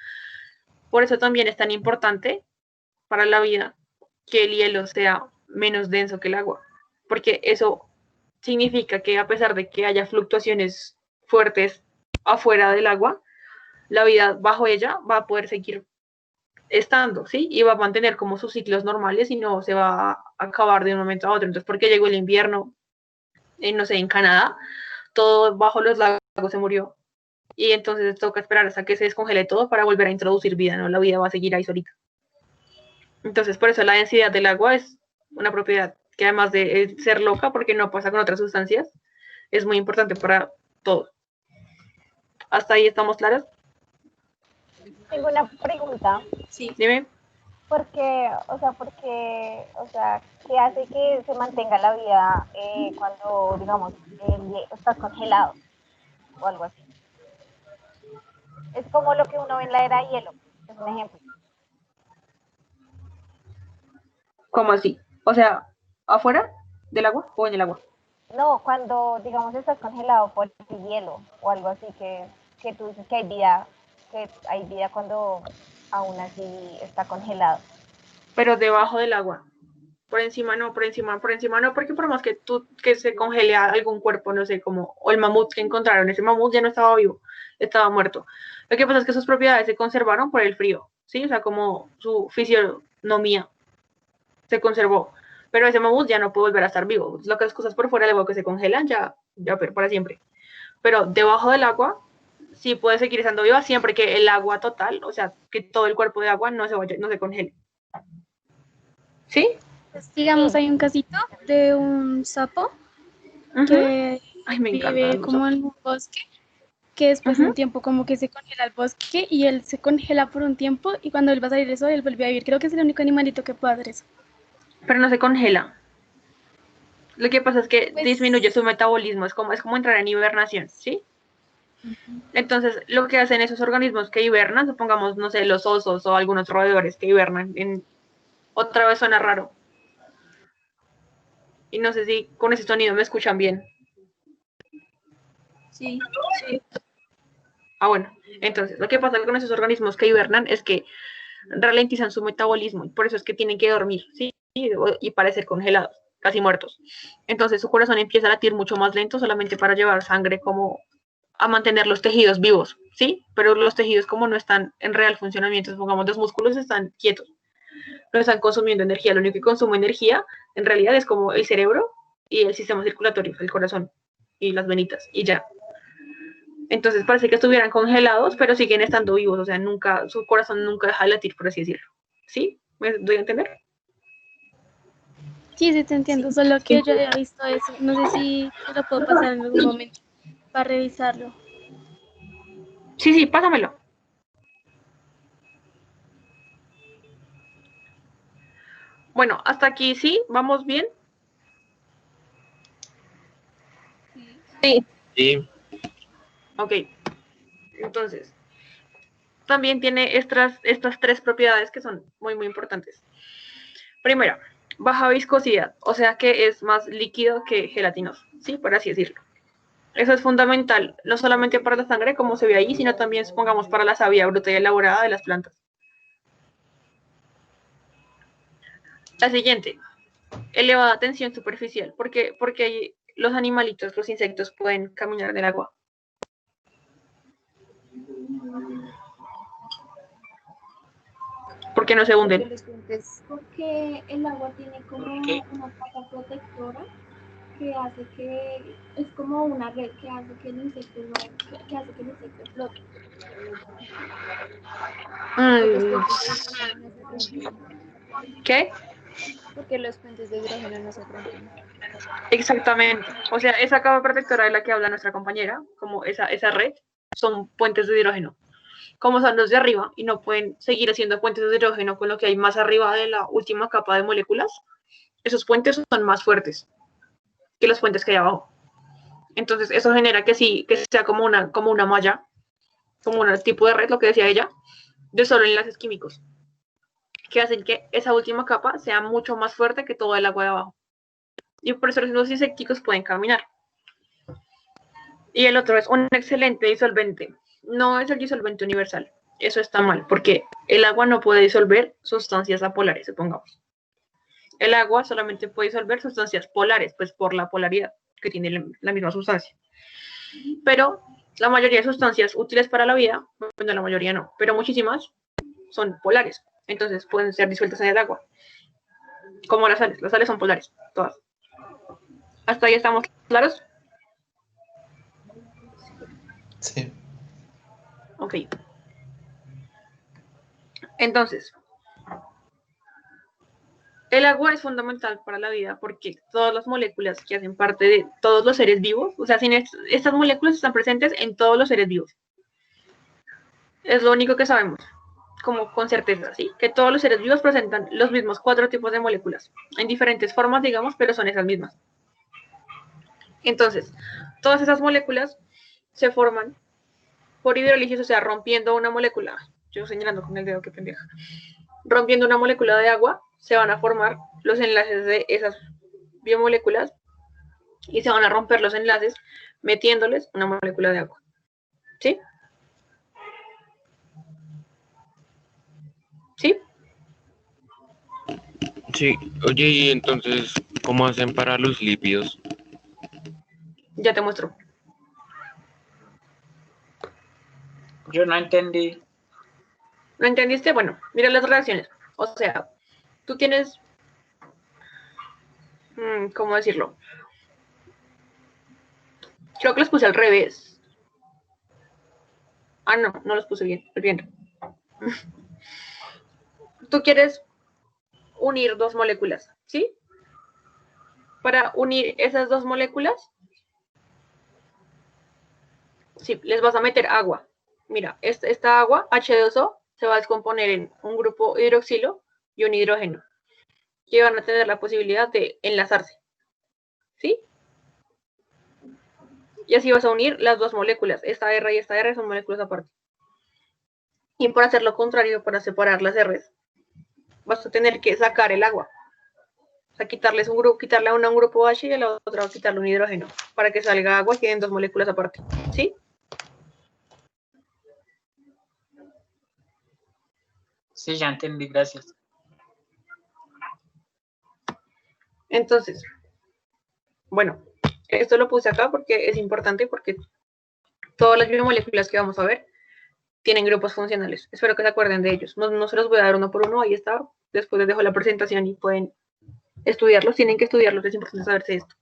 Por eso también es tan importante para la vida que el hielo sea menos denso que el agua, porque eso significa que a pesar de que haya fluctuaciones fuertes afuera del agua, la vida bajo ella va a poder seguir estando, ¿sí? Y va a mantener como sus ciclos normales y no se va a acabar de un momento a otro. Entonces, porque llegó el invierno, no sé, en Canadá, todo bajo los lagos se murió. Y entonces toca esperar hasta que se descongele todo para volver a introducir vida, ¿no? La vida va a seguir ahí solita. Entonces, por eso la densidad del agua es una propiedad que además de ser loca, porque no pasa con otras sustancias, es muy importante para todo. ¿Hasta ahí estamos claros? Tengo una pregunta. Sí. Dime. Porque, ¿qué hace que se mantenga la vida cuando, digamos, estás congelado o algo así? Es como lo que uno ve en la era de hielo, es un ejemplo. ¿Cómo así? O sea, ¿afuera del agua o en el agua? No, cuando, digamos, estás congelado por el hielo o algo así que que tú dices que hay vida cuando aún así está congelado. Pero debajo del agua. Por encima no, por encima no, porque por más que se congele algún cuerpo, no sé, como, o el mamut que encontraron, ese mamut ya no estaba vivo, estaba muerto. Lo que pasa es que sus propiedades se conservaron por el frío, ¿sí? O sea, como su fisionomía se conservó. Pero ese mamut ya no puede volver a estar vivo. Lo que las cosas por fuera del agua que se congelan, ya para siempre. Pero debajo del agua, sí puede seguir estando viva siempre que el agua total, o sea, que todo el cuerpo de agua no se congele. ¿Sí? Pues, digamos, hay un casito de un sapo que vive como en un bosque, que después de un tiempo como que se congela el bosque y él se congela por un tiempo y cuando él va a salir eso, él vuelve a vivir. Creo que es el único animalito que puede hacer eso. Pero no se congela. Lo que pasa es que disminuye su metabolismo, es como entrar en hibernación, ¿sí? Entonces, lo que hacen esos organismos que hibernan, supongamos, no sé, los osos o algunos roedores que hibernan, otra vez suena raro. Y no sé si con ese sonido me escuchan bien. Sí. Bueno, entonces, lo que pasa con esos organismos que hibernan es que ralentizan su metabolismo y por eso es que tienen que dormir, ¿sí? Y parecer congelados, casi muertos. Entonces, su corazón empieza a latir mucho más lento solamente para llevar sangre como a mantener los tejidos vivos, ¿sí? Pero los tejidos como no están en real funcionamiento, supongamos los músculos están quietos, no están consumiendo energía, lo único que consume energía en realidad es como el cerebro y el sistema circulatorio, el corazón y las venitas y ya. Entonces parece que estuvieran congelados, pero siguen estando vivos, o sea, su corazón nunca deja de latir, por así decirlo. ¿Sí? ¿Me doy a entender? Sí, te entiendo, solo que yo había visto eso. No sé si te lo puedo pasar en algún momento para revisarlo. Sí, pásamelo. Bueno, hasta aquí sí, ¿vamos bien? Sí. Ok. Entonces, también tiene estas 3 propiedades que son muy, muy importantes. Primera, baja viscosidad, o sea que es más líquido que gelatinoso, ¿sí? Por así decirlo. Eso es fundamental, no solamente para la sangre, como se ve ahí, sino también, supongamos, para la savia bruta y elaborada de las plantas. La siguiente, elevada tensión superficial, porque los animalitos, los insectos pueden caminar en el agua. ¿Por qué no se hunden? Porque el agua tiene como una capa protectora que hace que es como una red que hace que el insecto flote. ¿Qué? Porque los puentes de hidrógeno no se rompen. Exactamente. O sea, esa capa protectora de la que habla nuestra compañera, como esa red, son puentes de hidrógeno. Como son los de arriba y no pueden seguir haciendo puentes de hidrógeno con lo que hay más arriba de la última capa de moléculas, esos puentes son más fuertes que los puentes que hay abajo. Entonces, eso genera que sea como una malla, como un tipo de red, lo que decía ella, de solo enlaces químicos, que hacen que esa última capa sea mucho más fuerte que todo el agua de abajo. Y por eso los insecticos pueden caminar. Y el otro es un excelente disolvente. No es el disolvente universal. Eso está mal, porque el agua no puede disolver sustancias apolares, supongamos. El agua solamente puede disolver sustancias polares, pues por la polaridad que tiene la misma sustancia. Pero la mayoría de sustancias útiles para la vida, bueno, la mayoría no, pero muchísimas son polares. Entonces pueden ser disueltas en el agua. Como las sales. Las sales son polares, todas. ¿Hasta ahí estamos claros? Sí. Ok. Entonces, el agua es fundamental para la vida porque todas las moléculas que hacen parte de todos los seres vivos, o sea, estas moléculas están presentes en todos los seres vivos. Es lo único que sabemos, como con certeza, ¿sí? Que todos los seres vivos presentan los mismos 4 tipos de moléculas, en diferentes formas, digamos, pero son esas mismas. Entonces, todas esas moléculas se forman por hidrólisis, o sea, rompiendo una molécula. Yo señalando con el dedo, qué pendeja. Rompiendo una molécula de agua, se van a formar los enlaces de esas biomoléculas y se van a romper los enlaces metiéndoles una molécula de agua. ¿Sí? Sí, oye, y entonces, ¿cómo hacen para los lípidos? Ya te muestro. Yo no entendí. ¿Lo entendiste? Bueno, mira las reacciones. O sea, tú tienes, ¿cómo decirlo? Creo que los puse al revés. Ah, no los puse bien. Tú quieres unir dos moléculas, ¿sí? Para unir esas dos moléculas, sí, les vas a meter agua. Mira, esta agua, H2O, se va a descomponer en un grupo hidroxilo y un hidrógeno, que van a tener la posibilidad de enlazarse, ¿sí? Y así vas a unir las dos moléculas. Esta R y esta R son moléculas aparte. Y para hacer lo contrario, para separar las R's, vas a tener que sacar el agua. O sea, quitarle a una un grupo H y a la otra quitarle un hidrógeno, para que salga agua y queden dos moléculas aparte, ¿sí? Sí, ya entendí, gracias. Entonces, bueno, esto lo puse acá porque es importante, porque todas las biomoléculas que vamos a ver tienen grupos funcionales. Espero que se acuerden de ellos. No se los voy a dar uno por uno, ahí está. Después les dejo la presentación y pueden estudiarlos. Tienen que estudiarlos, es importante saberse esto.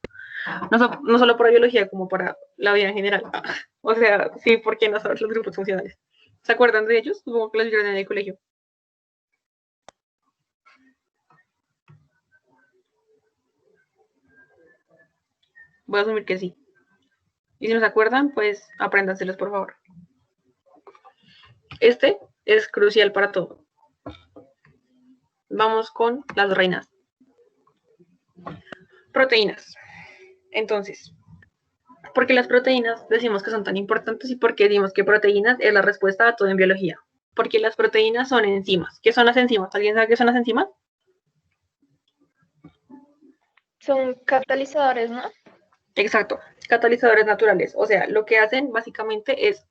No solo para biología, como para la vida en general. O sea, sí, ¿por qué no saber los grupos funcionales? ¿Se acuerdan de ellos? Supongo que los vieron en el colegio. Voy a asumir que sí. Y si no se acuerdan, pues apréndanselos, por favor. Este es crucial para todo. Vamos con las reinas. Proteínas. Entonces, ¿por qué las proteínas decimos que son tan importantes y por qué decimos que proteínas es la respuesta a todo en biología? Porque las proteínas son enzimas. ¿Qué son las enzimas? ¿Alguien sabe qué son las enzimas? Son catalizadores, ¿no? Exacto, catalizadores naturales. O sea, lo que hacen básicamente es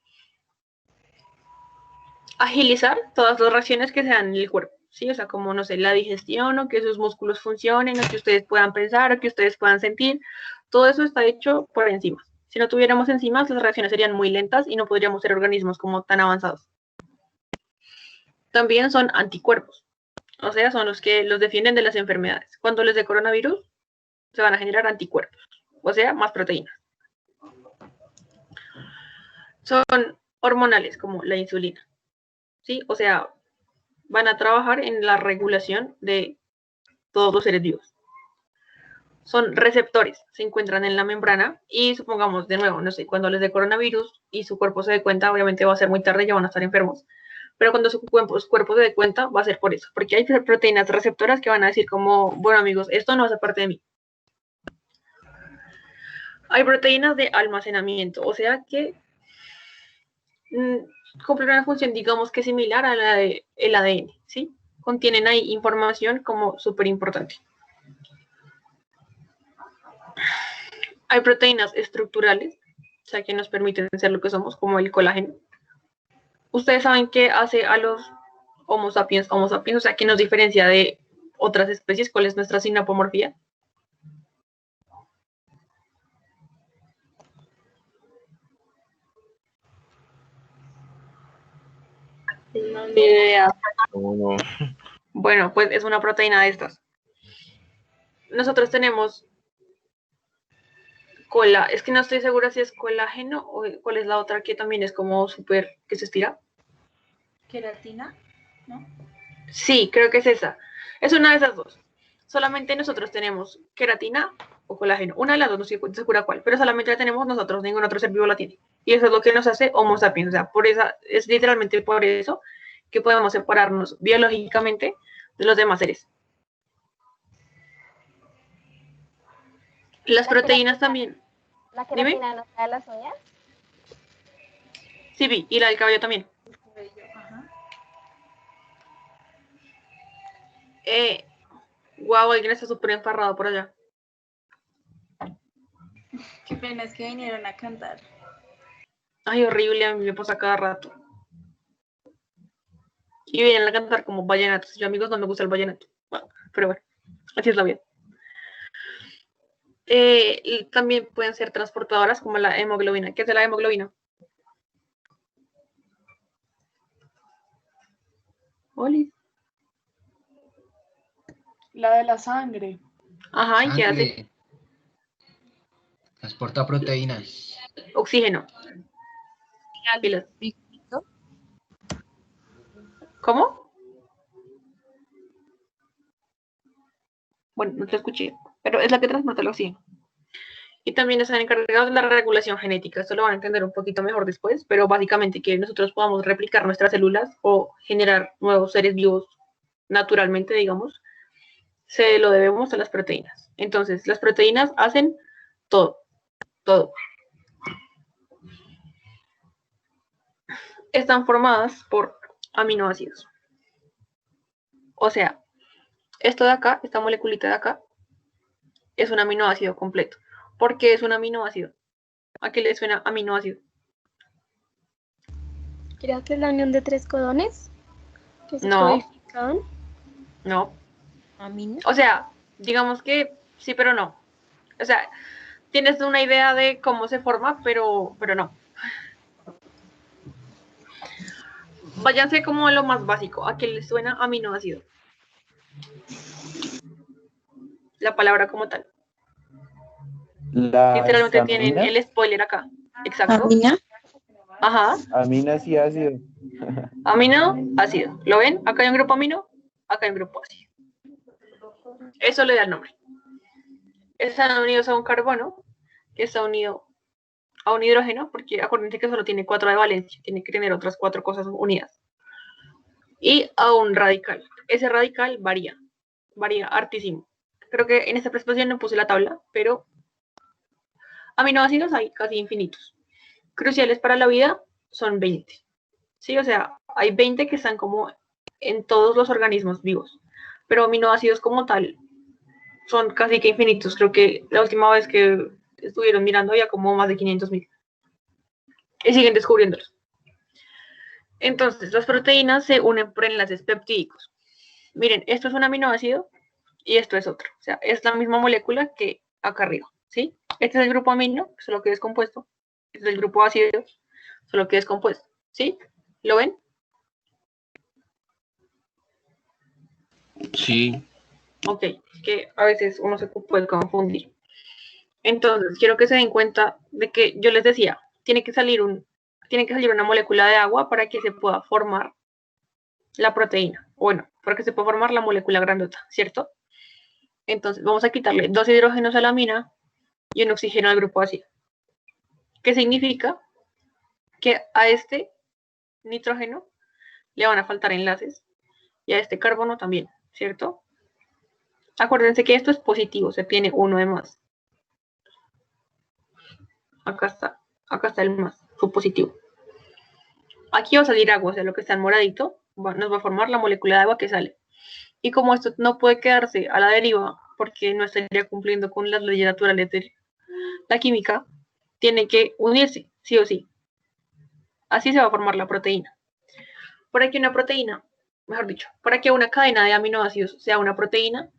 agilizar todas las reacciones que se dan en el cuerpo. ¿Sí? O sea, como, no sé, la digestión, o que sus músculos funcionen, o que ustedes puedan pensar, o que ustedes puedan sentir. Todo eso está hecho por enzimas. Si no tuviéramos enzimas, las reacciones serían muy lentas y no podríamos ser organismos como tan avanzados. También son anticuerpos. O sea, son los que los defienden de las enfermedades. Cuando les dé coronavirus, se van a generar anticuerpos. O sea, más proteínas. Son hormonales, como la insulina. ¿Sí? O sea, van a trabajar en la regulación de todos los seres vivos. Son receptores, se encuentran en la membrana y supongamos, de nuevo, no sé, cuando les dé coronavirus y su cuerpo se dé cuenta, obviamente va a ser muy tarde y ya van a estar enfermos. Pero cuando su cuerpo se dé cuenta, va a ser por eso, porque hay proteínas receptoras que van a decir como, bueno amigos, esto no hace parte de mí. Hay proteínas de almacenamiento, o sea que cumplen una función, digamos que similar a la del ADN, ¿sí? Contienen ahí información como súper importante. Hay proteínas estructurales, o sea, que nos permiten ser lo que somos, como el colágeno. Ustedes saben qué hace a los Homo sapiens, o sea, que nos diferencia de otras especies. ¿Cuál es nuestra sinapomorfía? No, ni idea. No. Bueno, pues es una proteína de estas. Nosotros tenemos es que no estoy segura si es colágeno o cuál es la otra que también es como súper, que se estira. Queratina, ¿no? Sí, creo que es esa. Es una de esas dos. Solamente nosotros tenemos queratina o colágeno. Una de las dos, no estoy segura cuál, pero solamente la tenemos nosotros, ningún otro ser vivo la tiene. Y eso es lo que nos hace Homo sapiens. O sea, es literalmente por eso que podemos separarnos biológicamente de los demás seres. Las proteínas también. ¿La queratina no trae las uñas? Sí, vi, y la del cabello también. Guau, alguien está súper emparrado por allá. Qué pena es que vinieron a cantar. Ay, horrible, a mí me pasa cada rato. Y vienen a cantar como vallenatos. Yo, amigos, no me gusta el vallenato. Bueno, pero bueno. Así es la vida. Y también pueden ser transportadoras como la hemoglobina. ¿Qué es la hemoglobina? Oli. La de la sangre. Ajá, ¿y qué hace? Transporta proteínas. Oxígeno. Pilas. ¿Cómo? Bueno, no te escuché, pero es la que transporta el oxígeno. Y también están encargados de la regulación genética. Esto lo van a entender un poquito mejor después, pero básicamente que nosotros podamos replicar nuestras células o generar nuevos seres vivos naturalmente, digamos, se lo debemos a las proteínas. Entonces, las proteínas hacen todo, todo. Están formadas por aminoácidos. O sea, esto de acá, esta moleculita de acá, es un aminoácido completo. ¿Por qué es un aminoácido? ¿A qué le suena aminoácido? Creo que es la unión de 3 codones que se No. codifican. No. O sea, digamos que sí, pero no. O sea, tienes una idea de cómo se forma, pero no. Váyanse como a lo más básico. ¿A qué le suena aminoácido? La palabra como tal. Literalmente tienen el spoiler acá. Exacto. Amina. Ajá. Aminas y ácido. Amino, ácido. ¿Lo ven? Acá hay un grupo amino, acá hay un grupo ácido. Eso le da el nombre. Están unidos a un carbono, que está unido a un hidrógeno, porque acuérdense que solo tiene 4 de valencia, tiene que tener otras 4 cosas unidas. Y a un radical. Ese radical varía hartísimo. Creo que en esta presentación no puse la tabla, pero aminoácidos hay casi infinitos. Cruciales para la vida son 20. Sí, o sea, hay 20 que están como en todos los organismos vivos, pero aminoácidos como tal son casi que infinitos. Creo que la última vez que estuvieron mirando había como más de 500.000 y siguen descubriéndolos. Entonces, las proteínas se unen por enlaces peptídicos. Miren, esto es un aminoácido y esto es otro. O sea, es la misma molécula que acá arriba, ¿sí? Este es el grupo amino, solo que es compuesto. Este es el grupo ácido, solo que es compuesto, ¿sí? ¿Lo ven? Sí. Ok, que a veces uno se puede confundir. Entonces, quiero que se den cuenta de que yo les decía, tiene que salir una molécula de agua para que se pueda formar la proteína. Bueno, para que se pueda formar la molécula grandota, ¿cierto? Entonces, vamos a quitarle 2 hidrógenos a la amina y un oxígeno al grupo ácido. ¿Qué significa? Que a este nitrógeno le van a faltar enlaces y a este carbono también, ¿cierto? Acuérdense que esto es positivo, se tiene uno de más. Acá está el más, su positivo. Aquí va a salir agua, o sea, lo que está en moradito nos va a formar la molécula de agua que sale. Y como esto no puede quedarse a la deriva, porque no estaría cumpliendo con las leyes naturales de la química, tiene que unirse, sí o sí. Así se va a formar la proteína. Para que una proteína, mejor dicho, para que una cadena de aminoácidos sea una proteína,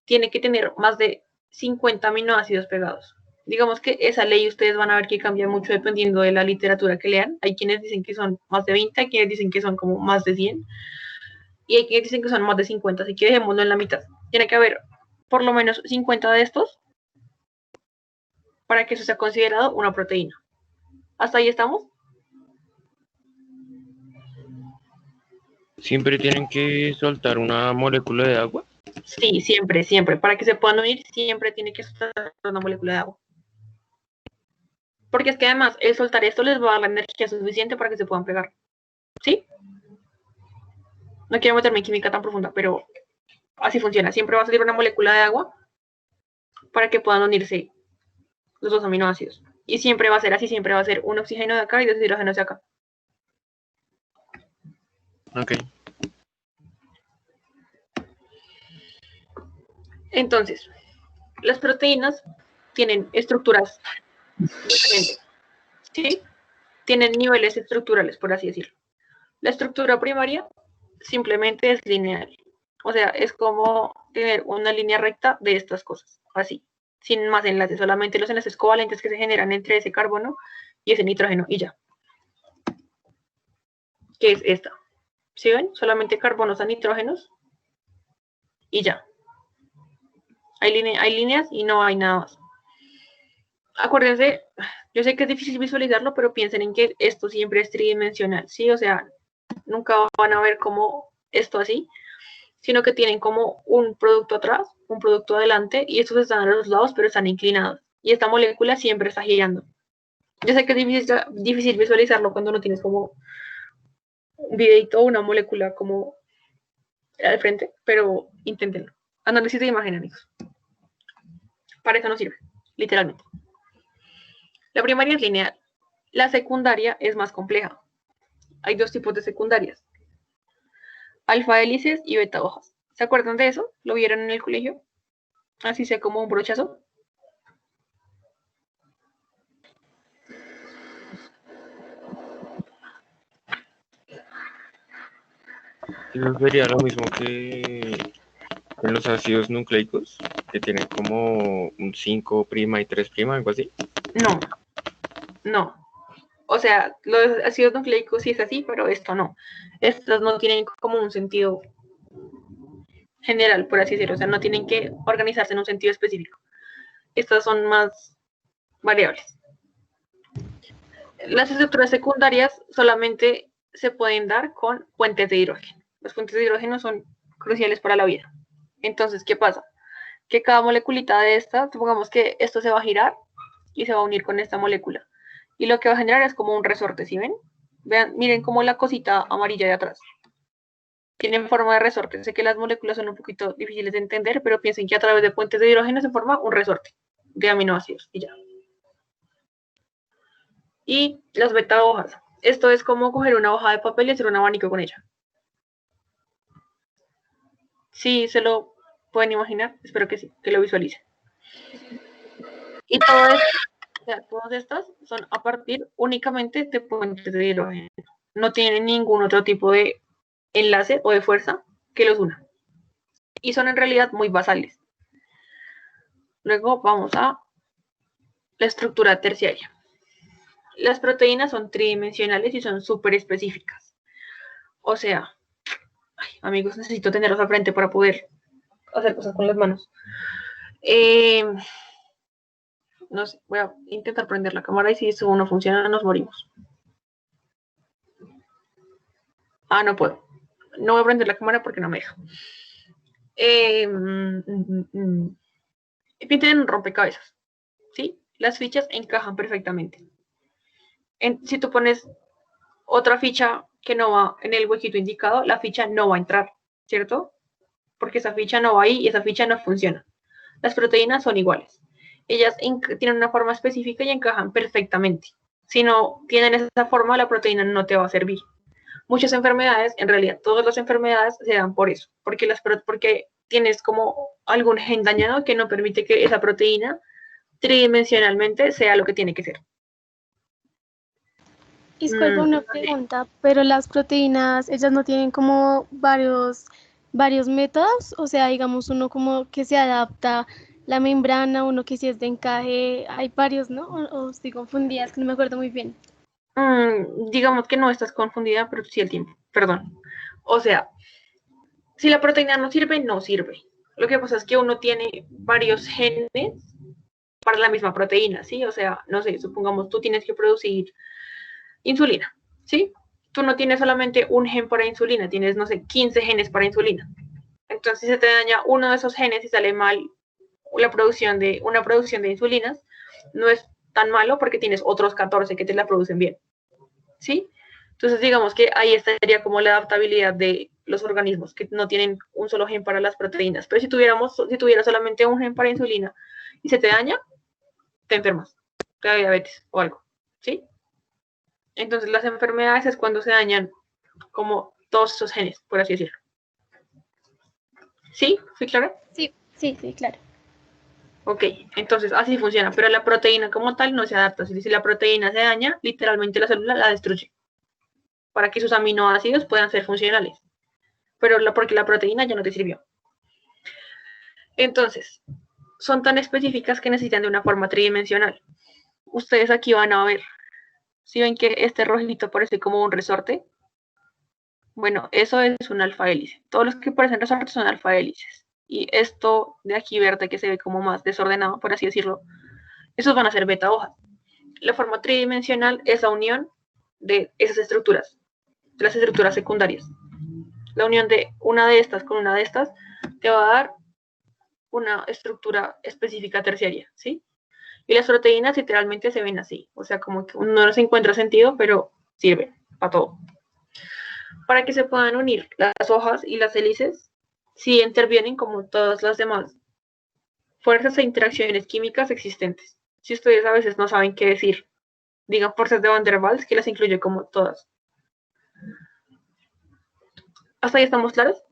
tiene que tener más de 50 aminoácidos pegados. Digamos que esa ley ustedes van a ver que cambia mucho dependiendo de la literatura que lean. Hay quienes dicen que son más de 20, hay quienes dicen que son como más de 100, y hay quienes dicen que son más de 50, así que dejémoslo en la mitad. Tiene que haber por lo menos 50 de estos para que eso sea considerado una proteína. ¿Hasta ahí estamos? ¿Siempre tienen que soltar una molécula de agua? Sí, siempre, siempre. Para que se puedan unir, siempre tiene que soltar una molécula de agua. Porque es que además, el soltar esto les va a dar la energía suficiente para que se puedan pegar. ¿Sí? No quiero meterme en química tan profunda, pero así funciona. Siempre va a salir una molécula de agua para que puedan unirse los dos aminoácidos. Y siempre va a ser así, siempre va a ser un oxígeno de acá y 2 hidrógenos de acá. Ok. Entonces, las proteínas tienen estructuras diferentes, ¿sí? Tienen niveles estructurales, por así decirlo. La estructura primaria simplemente es lineal. O sea, es como tener una línea recta de estas cosas, así, sin más enlaces, solamente los enlaces covalentes que se generan entre ese carbono y ese nitrógeno, y ya. ¿Qué es esta? ¿Sí ven? Solamente carbonos a nitrógenos, y ya. Hay líneas y no hay nada más. Acuérdense, yo sé que es difícil visualizarlo, pero piensen en que esto siempre es tridimensional, ¿sí? O sea, nunca van a ver como esto así, sino que tienen como un producto atrás, un producto adelante, y estos están a los lados, pero están inclinados. Y esta molécula siempre está girando. Yo sé que es difícil visualizarlo cuando no tienes como un videito o una molécula como al frente, pero inténtenlo. Análisis de imagen, amigos. Para eso nos sirve, literalmente. La primaria es lineal. La secundaria es más compleja. Hay dos tipos de secundarias. Alfa hélices y beta hojas. ¿Se acuerdan de eso? ¿Lo vieron en el colegio? Así sea como un brochazo. Eso sería lo mismo que en los ácidos nucleicos, que tienen como un 5' y 3', algo así. No. O sea, los ácidos nucleicos sí es así, pero esto no. Estos no tienen como un sentido general, por así decirlo. O sea, no tienen que organizarse en un sentido específico. Estas son más variables. Las estructuras secundarias solamente se pueden dar con puentes de hidrógeno. Las puentes de hidrógeno son cruciales para la vida. Entonces, ¿qué pasa? Que cada moleculita de esta, supongamos que esto se va a girar y se va a unir con esta molécula. Y lo que va a generar es como un resorte, ¿sí ven? Vean, miren como la cosita amarilla de atrás. Tienen forma de resorte. Sé que las moléculas son un poquito difíciles de entender, pero piensen que a través de puentes de hidrógeno se forma un resorte de aminoácidos y ya. Y las beta hojas. Esto es como coger una hoja de papel y hacer un abanico con ella. Sí, se lo pueden imaginar. Espero que sí, que lo visualicen. Y todo esto, o sea, todas estas son a partir únicamente de puentes de hidrógeno. No tienen ningún otro tipo de enlace o de fuerza que los una. Y son en realidad muy basales. Luego vamos a la estructura terciaria. Las proteínas son tridimensionales y son súper específicas. O sea, amigos, necesito tenerlos al frente para poder hacer cosas con las manos. No sé, voy a intentar prender la cámara y si eso no funciona, nos morimos. Ah, no puedo. No voy a prender la cámara porque no me deja. Pinten un rompecabezas, ¿sí? Las fichas encajan perfectamente. Si tú pones otra ficha que no va en el huequito indicado, la ficha no va a entrar, ¿cierto? Porque esa ficha no va ahí y esa ficha no funciona. Las proteínas son iguales. Ellas tienen una forma específica y encajan perfectamente. Si no tienen esa forma, la proteína no te va a servir. Muchas enfermedades, en realidad todas las enfermedades se dan por eso, porque tienes como algún gen dañado que no permite que esa proteína tridimensionalmente sea lo que tiene que ser. Disculpa una pregunta, pero las proteínas, ellas no tienen como varios métodos, o sea, digamos uno como que se adapta la membrana, uno que si es de encaje, hay varios, ¿no? O estoy confundida, es que no me acuerdo muy bien. Digamos que no estás confundida, pero sí el tiempo, perdón. O sea, si la proteína no sirve, no sirve. Lo que pasa es que uno tiene varios genes para la misma proteína, ¿sí? O sea, no sé, supongamos tú tienes que producir insulina, ¿sí? Tú no tienes solamente un gen para insulina, tienes, no sé, 15 genes para insulina. Entonces, si se te daña uno de esos genes y sale mal una producción de insulinas, no es tan malo porque tienes otros 14 que te la producen bien, ¿sí? Entonces, digamos que ahí estaría como la adaptabilidad de los organismos que no tienen un solo gen para las proteínas. Pero si tuviera solamente un gen para insulina y se te daña, te enfermas, te da diabetes o algo, ¿sí? Entonces, las enfermedades es cuando se dañan como todos esos genes, por así decirlo. ¿Sí? ¿Fui clara? Sí, claro. Ok, entonces así funciona, pero la proteína como tal no se adapta. Si la proteína se daña, literalmente la célula la destruye para que sus aminoácidos puedan ser funcionales. pero porque la proteína ya no te sirvió. Entonces, son tan específicas que necesitan de una forma tridimensional. Ustedes aquí van a ver, si ven que este rojito parece como un resorte, bueno, eso es un alfa hélice. Todos los que parecen resortes son alfa hélices. Y esto de aquí verde que se ve como más desordenado, por así decirlo, esos van a ser beta hojas. La forma tridimensional es la unión de esas estructuras, de las estructuras secundarias. La unión de una de estas con una de estas te va a dar una estructura específica terciaria, ¿sí? Y las proteínas literalmente se ven así, o sea, como que no se encuentra sentido, pero sirve para todo. Para que se puedan unir las hojas y las hélices, sí intervienen como todas las demás fuerzas e interacciones químicas existentes. Si ustedes a veces no saben qué decir, digan fuerzas de Van der Waals, que las incluye como todas. ¿Hasta ahí estamos claros?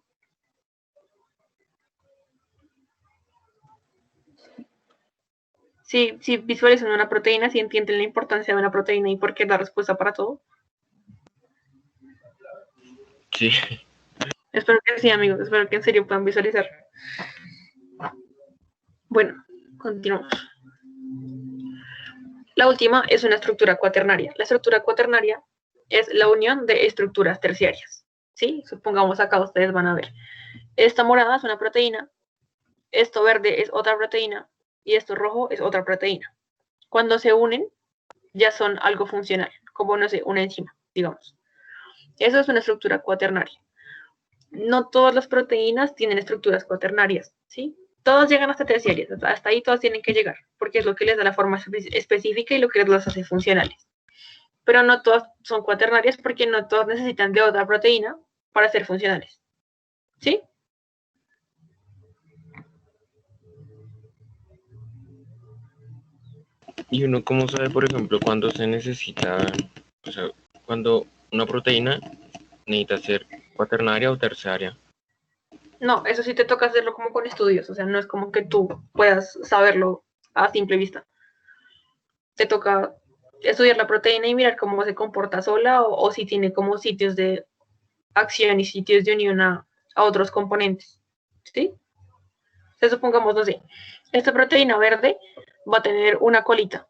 Si visualizan una proteína, si entienden la importancia de una proteína y por qué es la respuesta para todo. Sí. Espero que sí, amigos. Espero que en serio puedan visualizar. Bueno, continuamos. La última es una estructura cuaternaria. La estructura cuaternaria es la unión de estructuras terciarias. ¿Sí? Supongamos acá ustedes van a ver. Esta morada es una proteína, esto verde es otra proteína y esto rojo es otra proteína. Cuando se unen, ya son algo funcional, como, no sé, una enzima, digamos. Eso es una estructura cuaternaria. No todas las proteínas tienen estructuras cuaternarias, ¿sí? Todas llegan hasta terciarias, hasta ahí todas tienen que llegar, porque es lo que les da la forma específica y lo que las hace funcionales. Pero no todas son cuaternarias porque no todas necesitan de otra proteína para ser funcionales, ¿sí? Y uno cómo sabe, por ejemplo, cuando se necesita, o sea, cuando una proteína necesita ser cuaternaria o terciaria. No, eso sí te toca hacerlo como con estudios, o sea, no es como que tú puedas saberlo a simple vista. Te toca estudiar la proteína y mirar cómo se comporta sola o si tiene como sitios de acción y sitios de unión a otros componentes, ¿sí? Entonces, supongamos, no sé, esta proteína verde va a tener una colita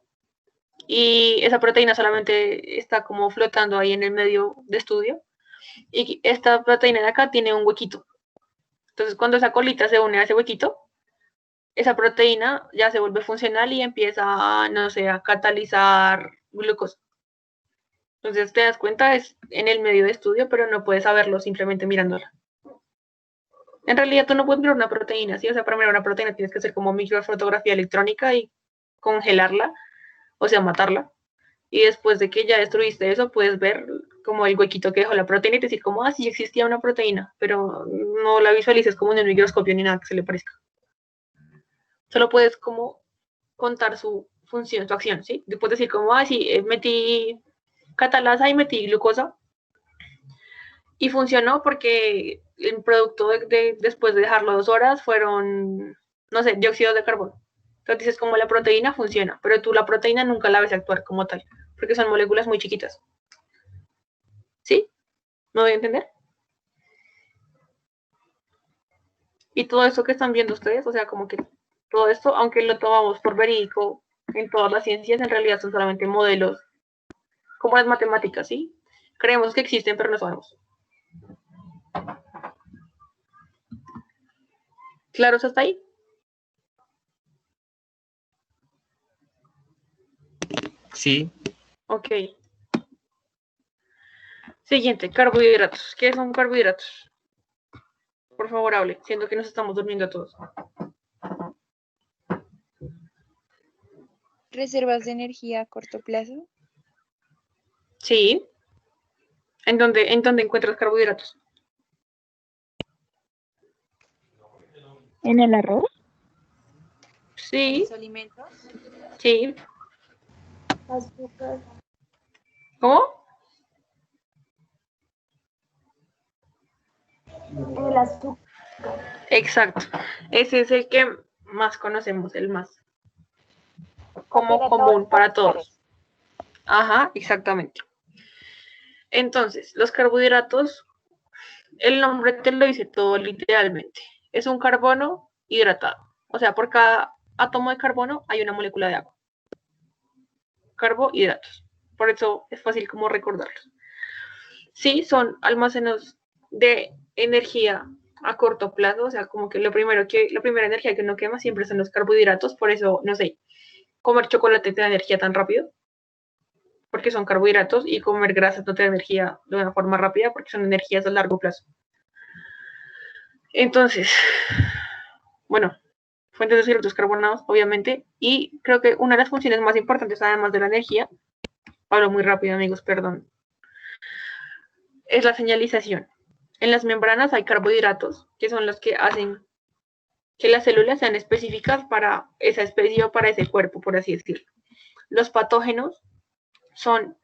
y esa proteína solamente está como flotando ahí en el medio de estudio y esta proteína de acá tiene un huequito. Entonces, cuando esa colita se une a ese huequito, esa proteína ya se vuelve funcional y empieza a, no sé, a catalizar glucosa. Entonces, te das cuenta, es en el medio de estudio, pero no puedes saberlo simplemente mirándola. En realidad, tú no puedes mirar una proteína, ¿sí? O sea, para mirar una proteína tienes que hacer como microfotografía electrónica y congelarla, o sea, matarla. Y después de que ya destruiste eso, puedes ver como el huequito que dejó la proteína y decir como, sí existía una proteína, pero no la visualices como en un microscopio ni nada que se le parezca. Solo puedes como contar su función, su acción, ¿sí? Después decir como, sí, metí catalasa y metí glucosa y funcionó porque el producto después de dejarlo 2 horas fueron, no sé, dióxido de carbono. Entonces dices como la proteína funciona, pero tú la proteína nunca la ves actuar como tal, porque son moléculas muy chiquitas. ¿Sí? ¿Me doy a entender? Y todo eso que están viendo ustedes, o sea, como que todo esto, aunque lo tomamos por verídico en todas las ciencias, en realidad son solamente modelos, como las matemáticas, ¿sí? Creemos que existen, pero no sabemos. ¿Claros hasta ahí? Sí. Ok. Siguiente, carbohidratos. ¿Qué son carbohidratos? Por favor, hable, siendo que nos estamos durmiendo todos. ¿Reservas de energía a corto plazo? Sí. ¿En dónde encuentras carbohidratos? ¿En el arroz? Sí. ¿Los alimentos? Sí. Azúcar. ¿Cómo? En el azúcar. Exacto. Ese es el que más conocemos, el más como Contiene común todos para los todos. Ajá, exactamente. Entonces, los carbohidratos el nombre te lo dice todo literalmente. Es un carbono hidratado. O sea, por cada átomo de carbono hay una molécula de agua. Carbohidratos. Por eso es fácil como recordarlos. Sí, son almacenes de energía a corto plazo, o sea, como que la primera energía que uno quema siempre son los carbohidratos, por eso, no sé, comer chocolate te da energía tan rápido, porque son carbohidratos, y comer grasas no te da energía de una forma rápida, porque son energías a largo plazo. Entonces, bueno, fuentes de hidratos carbonados, obviamente, y creo que una de las funciones más importantes, además de la energía, hablo muy rápido, amigos, perdón, es la señalización. En las membranas hay carbohidratos, que son los que hacen que las células sean específicas para esa especie o para ese cuerpo, por así decirlo. Los patógenos son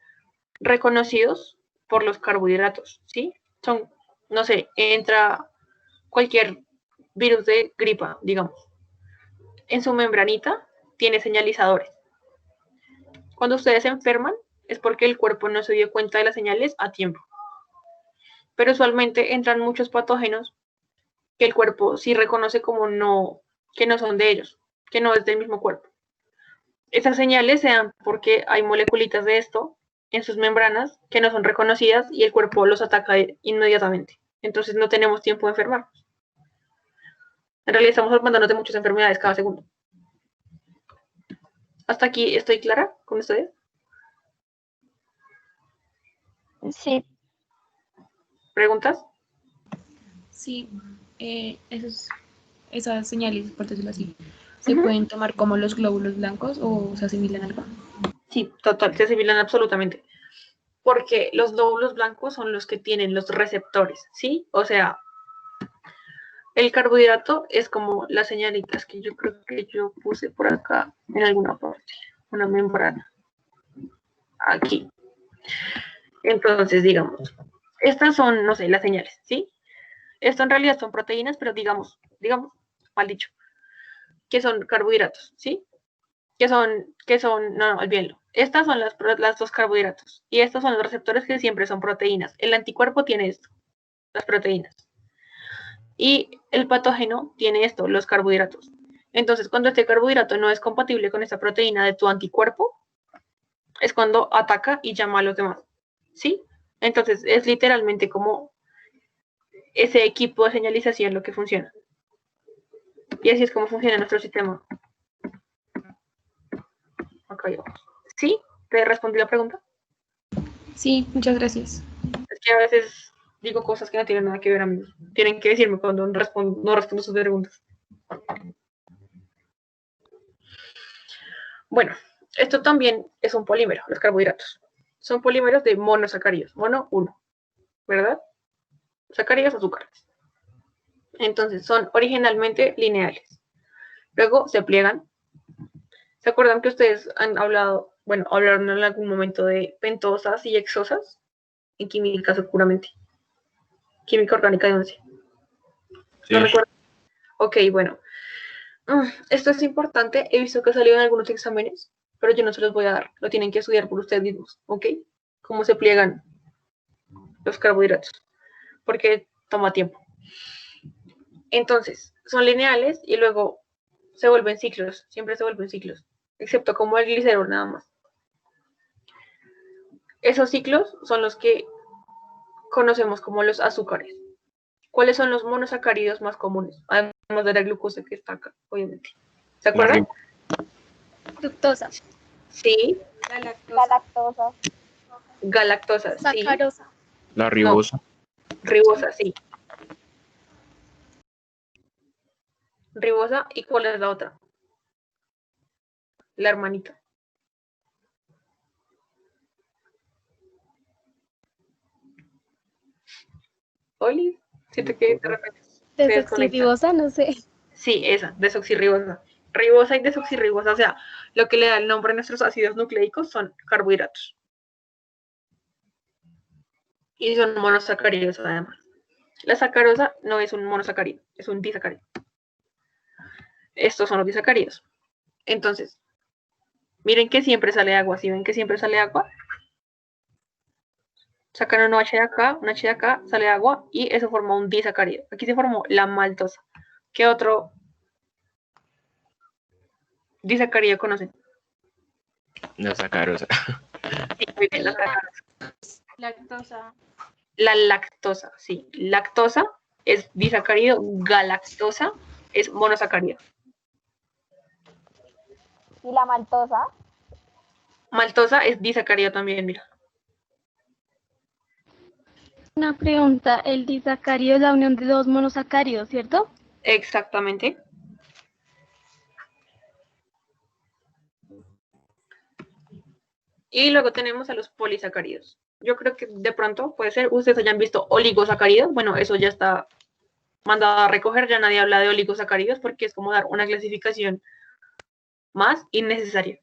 reconocidos por los carbohidratos, ¿sí? Son, no sé, entra cualquier virus de gripa, digamos. En su membranita tiene señalizadores. Cuando ustedes se enferman es porque el cuerpo no se dio cuenta de las señales a tiempo. Pero usualmente entran muchos patógenos que el cuerpo sí reconoce como no, que no son de ellos, que no es del mismo cuerpo. Esas señales se dan porque hay moleculitas de esto en sus membranas que no son reconocidas y el cuerpo los ataca inmediatamente. Entonces no tenemos tiempo de enfermarnos. En realidad estamos salvándonos de muchas enfermedades cada segundo. ¿Hasta aquí estoy clara con ustedes? Sí. ¿Preguntas? Sí, esas señales, por decirlo así, ¿se pueden tomar como los glóbulos blancos o se asimilan a algo? Sí, total, se asimilan absolutamente. Porque los glóbulos blancos son los que tienen los receptores, ¿sí? O sea, el carbohidrato es como las señalitas que yo creo que yo puse por acá en alguna parte, una membrana. Aquí. Entonces, digamos, estas son, no sé, las señales, ¿sí? Esto en realidad son proteínas, pero digamos, mal dicho, que son carbohidratos, ¿sí? No, olvídenlo. Estas son las dos carbohidratos y estos son los receptores que siempre son proteínas. El anticuerpo tiene esto, las proteínas. Y el patógeno tiene esto, los carbohidratos. Entonces, cuando este carbohidrato no es compatible con esta proteína de tu anticuerpo, es cuando ataca y llama a los demás, ¿sí? Entonces, es literalmente como ese equipo de señalización lo que funciona. Y así es como funciona nuestro sistema. Okay. ¿Sí? ¿Te respondí la pregunta? Sí, muchas gracias. Es que a veces digo cosas que no tienen nada que ver, amigos. Tienen que decirme cuando no respondo sus preguntas. Bueno, esto también es un polímero, los carbohidratos. Son polímeros de monosacáridos. Mono, 1. ¿Verdad? Sacáridos, azúcares. Entonces, son originalmente lineales. Luego se pliegan. ¿Se acuerdan que ustedes han hablado, hablaron en algún momento de pentosas y hexosas? En química seguramente. Química orgánica de 11. Sí. ¿Lo recuerdan? Ok, bueno. Esto es importante. He visto que ha salido en algunos exámenes, pero yo no se los voy a dar. Lo tienen que estudiar por ustedes mismos, ¿ok? Cómo se pliegan los carbohidratos. Porque toma tiempo. Entonces, son lineales y luego se vuelven ciclos. Siempre se vuelven ciclos. Excepto como el glicerol nada más. Esos ciclos son los que conocemos como los azúcares. ¿Cuáles son los monosacáridos más comunes? Además de la glucosa que está acá, obviamente. ¿Se acuerdan? Fructosa. Sí. Galactosa. Galactosa, sí. Sacarosa. La ribosa. No. Ribosa, sí. Ribosa, ¿y cuál es la otra? La hermanita. Oli, siento que de repente Desoxirribosa, no sé. Sí, esa, desoxirribosa. Ribosa y desoxirribosa, o sea, lo que le da el nombre a nuestros ácidos nucleicos son carbohidratos. Y son monosacáridos además. La sacarosa no es un monosacárido, es un disacárido. Estos son los disacáridos. Entonces, miren que siempre sale agua. ¿Sí ven que siempre sale agua? Sacan una H de acá, una H de acá, sale agua y eso forma un disacárido. Aquí se formó la maltosa. ¿Qué otro disacárido conocen? La sacarosa. Sí, muy bien, la sacarosa. Lactosa. La lactosa, sí. Lactosa es disacárido, galactosa es monosacárido. ¿Y la maltosa? Maltosa es disacárido también, mira. Una pregunta, el disacárido es la unión de dos monosacáridos, ¿cierto? Exactamente. Y luego tenemos a los polisacáridos. Yo creo que de pronto puede ser, ustedes hayan visto oligosacáridos. Bueno, eso ya está mandado a recoger, ya nadie habla de oligosacáridos porque es como dar una clasificación más innecesaria.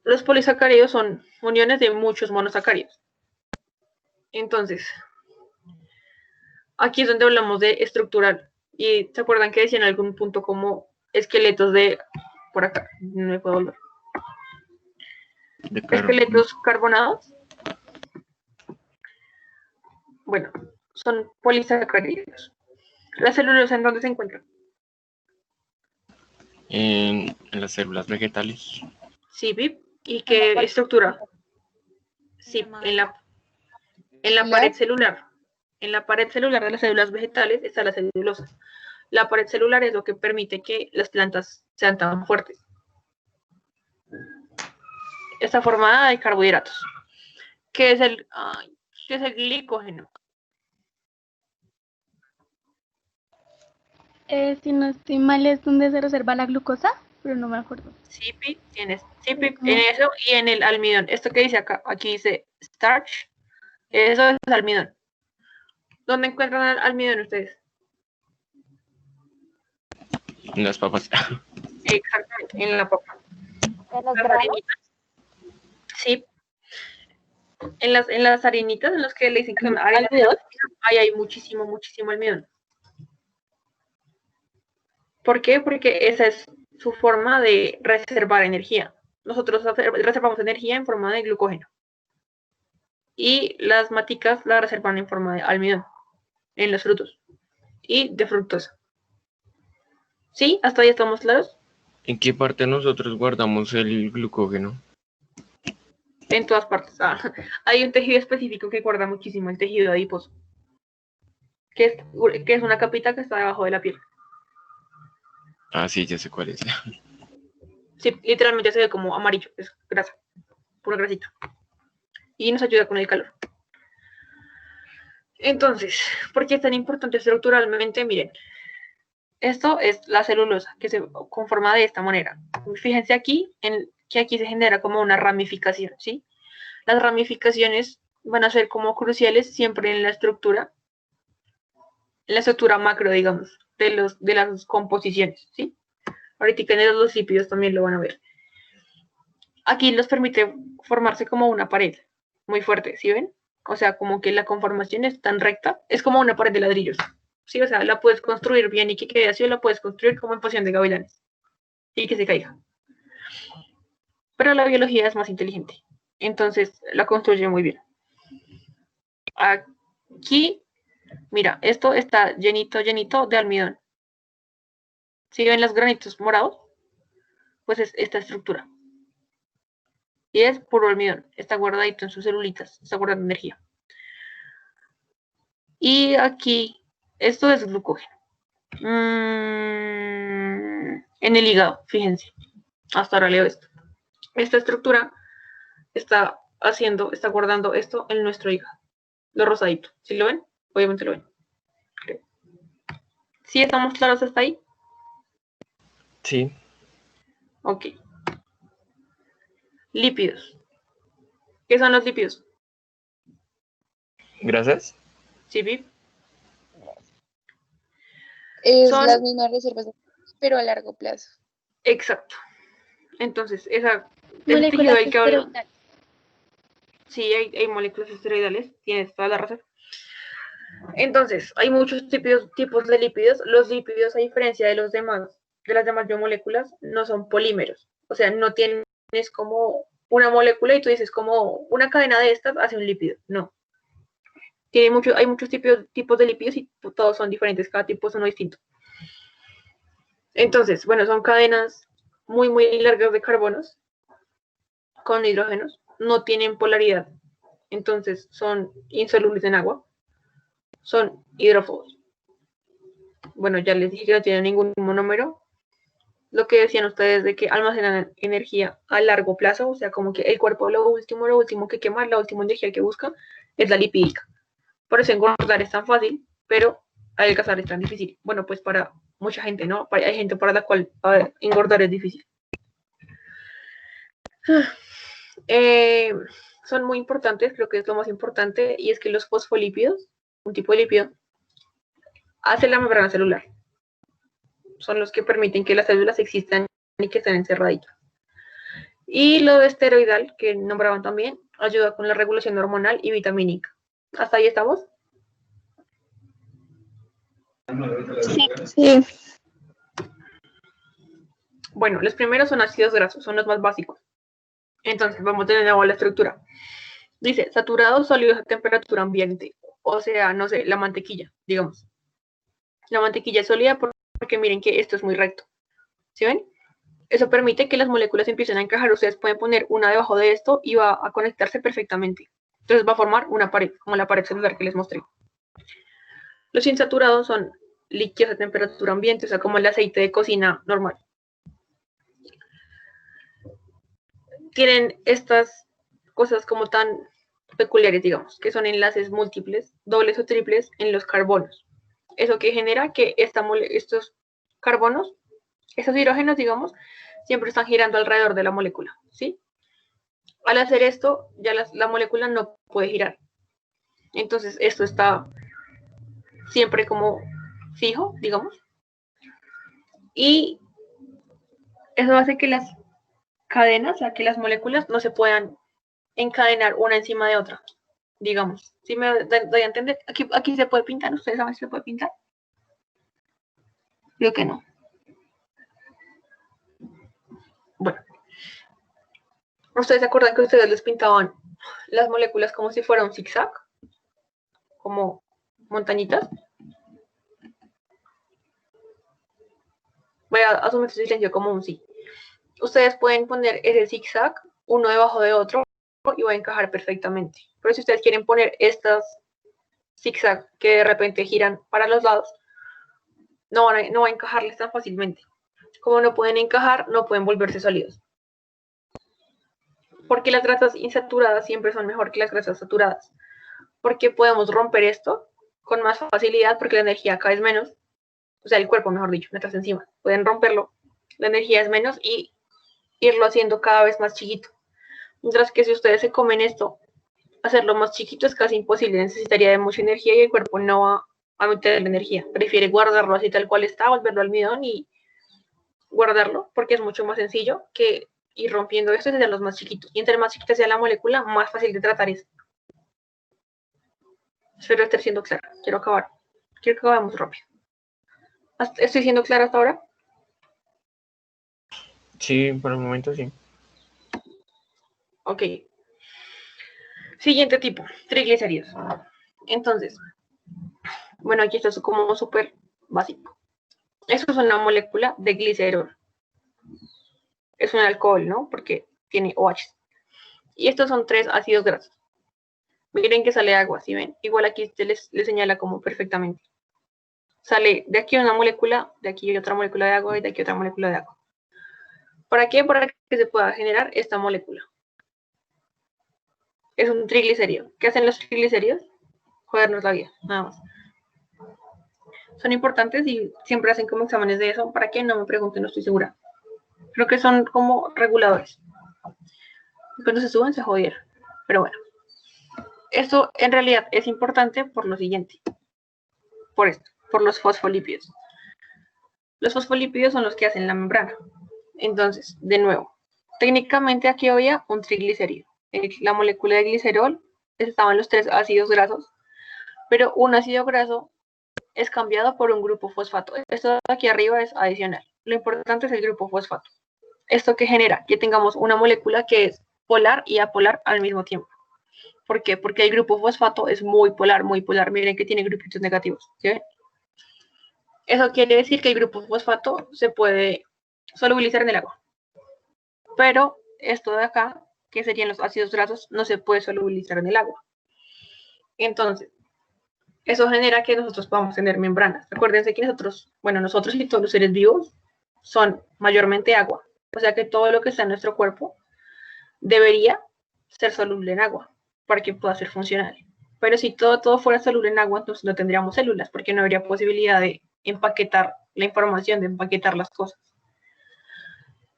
Los polisacáridos son uniones de muchos monosacáridos. Entonces, aquí es donde hablamos de estructural. Y ¿se acuerdan que decían en algún punto como esqueletos de... por acá, no me puedo volver. Esqueletos carbonados? Bueno, son polisacáridos. ¿La celulosa en dónde se encuentra? En las células vegetales. Sí, Pip. ¿Y qué estructura? Sí, en la pared celular. En la pared celular de las células vegetales está la celulosa. La pared celular es lo que permite que las plantas sean tan fuertes. Está formada de carbohidratos. ¿Qué es el glicógeno? Si no estoy mal, es donde se reserva la glucosa, pero no me acuerdo. Sí, Pip, tienes. Sí, Pip, en eso y en el almidón. Esto que dice acá, aquí dice starch, eso es almidón. ¿Dónde encuentran el almidón ustedes? En las papas. Exactamente, en la papa. ¿En los granos? Sí. En las harinitas, en las que le dicen que son harinas, ahí hay muchísimo almidón. ¿Por qué? Porque esa es su forma de reservar energía. Nosotros reservamos energía en forma de glucógeno. Y las maticas la reservan en forma de almidón, en los frutos. Y de fructosa. ¿Sí? ¿Hasta ahí estamos claros? ¿En qué parte nosotros guardamos el glucógeno? En todas partes. Hay un tejido específico que guarda muchísimo, el tejido adiposo. Que es una capita que está debajo de la piel. Ah, sí, ya sé cuál es. Sí, literalmente se ve como amarillo, es grasa, pura grasita. Y nos ayuda con el calor. Entonces, ¿por qué es tan importante estructuralmente? Miren, esto es la celulosa, que se conforma de esta manera. Fíjense aquí, que aquí se genera como una ramificación, ¿sí? Las ramificaciones van a ser como cruciales siempre en la estructura macro, digamos, de las composiciones, ¿sí? Ahorita en los lípidos también lo van a ver. Aquí los permite formarse como una pared muy fuerte, ¿sí ven? O sea, como que la conformación es tan recta, es como una pared de ladrillos, ¿sí? O sea, la puedes construir bien y que quede así, o la puedes construir como en posición de gavilanes y que se caiga. Pero la biología es más inteligente, entonces la construye muy bien. Aquí, mira, esto está llenito de almidón. ¿Sí ven los granitos morados? Pues es esta estructura. Y es puro almidón, está guardadito en sus celulitas, está guardando energía. Y aquí, esto es glucógeno. En el hígado, fíjense. Hasta ahora leo esto. Esta estructura está guardando esto en nuestro hígado. Lo rosadito. ¿Sí lo ven? Obviamente lo ven. Creo. ¿Sí estamos claros hasta ahí? Sí. Ok. Lípidos. ¿Qué son los lípidos? ¿Grasas? Sí, Viv. Son las mismas reservas, pero a largo plazo. Exacto. Entonces, el moléculas tejido del que hablo. esteroidales. Sí, hay moléculas esteroidales, tienes toda la razón. Entonces, hay muchos tipos de lípidos. Los lípidos, a diferencia de las demás biomoléculas, no son polímeros. O sea, no tienes como una molécula y tú dices como una cadena de estas hace un lípido. No. Hay muchos tipos de lípidos y todos son diferentes, cada tipo es uno distinto. Entonces, bueno, son cadenas muy, muy largas de carbonos con hidrógenos, no tienen polaridad, entonces son insolubles en agua, son hidrófobos. Bueno, ya les dije que no tienen ningún monómero. Lo que decían ustedes de que almacenan energía a largo plazo, o sea, como que el cuerpo lo último que quema, la última energía que busca es la lipídica. Por eso engordar es tan fácil, pero adelgazar es tan difícil. Bueno, pues para mucha gente, ¿no? Hay gente para la cual engordar es difícil. Son muy importantes, creo que es lo más importante, y es que los fosfolípidos, un tipo de lípido, hace la membrana celular. Son los que permiten que las células existan y que estén encerraditas. Y lo esteroidal, que nombraban también, ayuda con la regulación hormonal y vitamínica. ¿Hasta ahí estamos? Sí. Bueno, los primeros son ácidos grasos, son los más básicos. Entonces, vamos a tener ahora la estructura. Dice, saturados sólidos a temperatura ambiente. O sea, no sé, la mantequilla, digamos. La mantequilla es sólida porque miren que esto es muy recto. ¿Sí ven? Eso permite que las moléculas empiecen a encajar. Ustedes pueden poner una debajo de esto y va a conectarse perfectamente. Entonces va a formar una pared, como la pared celular que les mostré. Los insaturados son líquidos a temperatura ambiente, o sea, como el aceite de cocina normal. Tienen estas cosas como tan peculiares, digamos, que son enlaces múltiples, dobles o triples en los carbonos. Eso que genera que estos carbonos, estos hidrógenos, digamos, siempre están girando alrededor de la molécula, ¿sí? Al hacer esto, ya la molécula no puede girar. Entonces, esto está siempre como fijo, digamos. Y eso hace que las cadenas, o sea, que las moléculas no se puedan encadenar una encima de otra, digamos. ¿Sí me doy a entender? Aquí se puede pintar, ¿ustedes saben si se puede pintar? Creo que no. Bueno. ¿Ustedes se acuerdan que ustedes les pintaban las moléculas como si fuera un zigzag? Como montañitas. Voy a asumir su silencio como un sí. Ustedes pueden poner ese zigzag uno debajo de otro y va a encajar perfectamente. Pero si ustedes quieren poner estas zigzag que de repente giran para los lados, no va a encajarles tan fácilmente. Como no pueden encajar, no pueden volverse sólidos. Porque las grasas insaturadas siempre son mejor que las grasas saturadas. Porque podemos romper esto con más facilidad porque la energía acá es menos. O sea, el cuerpo, mejor dicho, nuestras enzimas. Pueden romperlo, la energía es menos y irlo haciendo cada vez más chiquito. Mientras que si ustedes se comen esto, hacerlo más chiquito es casi imposible. Necesitaría de mucha energía y el cuerpo no va a meter la energía. Prefiere guardarlo así tal cual está, volverlo almidón y guardarlo porque es mucho más sencillo que ir rompiendo esto y hacerlos más chiquitos. Y entre más chiquita sea la molécula, más fácil de tratar es. Espero estar siendo clara. Quiero que acabemos rápido. ¿Estoy siendo clara hasta ahora? Sí, por el momento sí. Ok. Siguiente tipo, triglicéridos. Entonces, bueno, aquí esto es como súper básico. Esto es una molécula de glicerol. Es un alcohol, ¿no? Porque tiene OH. Y estos son 3 ácidos grasos. Miren que sale agua, ¿sí ven? Igual aquí les señala como perfectamente. Sale de aquí una molécula, de aquí otra molécula de agua y de aquí otra molécula de agua. ¿Para qué? Para que se pueda generar esta molécula. Es un triglicérido. ¿Qué hacen los triglicéridos? Jodernos la vida, nada más. Son importantes y siempre hacen como exámenes de eso. ¿Para qué? No me pregunten, no estoy segura. Creo que son como reguladores. Cuando se suben se jodieron. Pero bueno. Esto en realidad es importante por lo siguiente. Por esto, por los fosfolípidos. Los fosfolípidos son los que hacen la membrana. Entonces, de nuevo, técnicamente aquí había un triglicérido. La molécula de glicerol estaban los 3 ácidos grasos, pero un ácido graso es cambiado por un grupo fosfato. Esto de aquí arriba es adicional. Lo importante es el grupo fosfato. ¿Esto qué genera? Que tengamos una molécula que es polar y apolar al mismo tiempo. ¿Por qué? Porque el grupo fosfato es muy polar, muy polar. Miren que tiene grupitos negativos, ¿sí ven? Eso quiere decir que el grupo fosfato se puede solubilizar en el agua. Pero esto de acá, que serían los ácidos grasos, no se puede solubilizar en el agua. Entonces, eso genera que nosotros podamos tener membranas. Acuérdense que nosotros y todos los seres vivos son mayormente agua. O sea que todo lo que está en nuestro cuerpo debería ser soluble en agua para que pueda ser funcional. Pero si todo fuera soluble en agua, entonces no tendríamos células, porque no habría posibilidad de empaquetar la información, de empaquetar las cosas.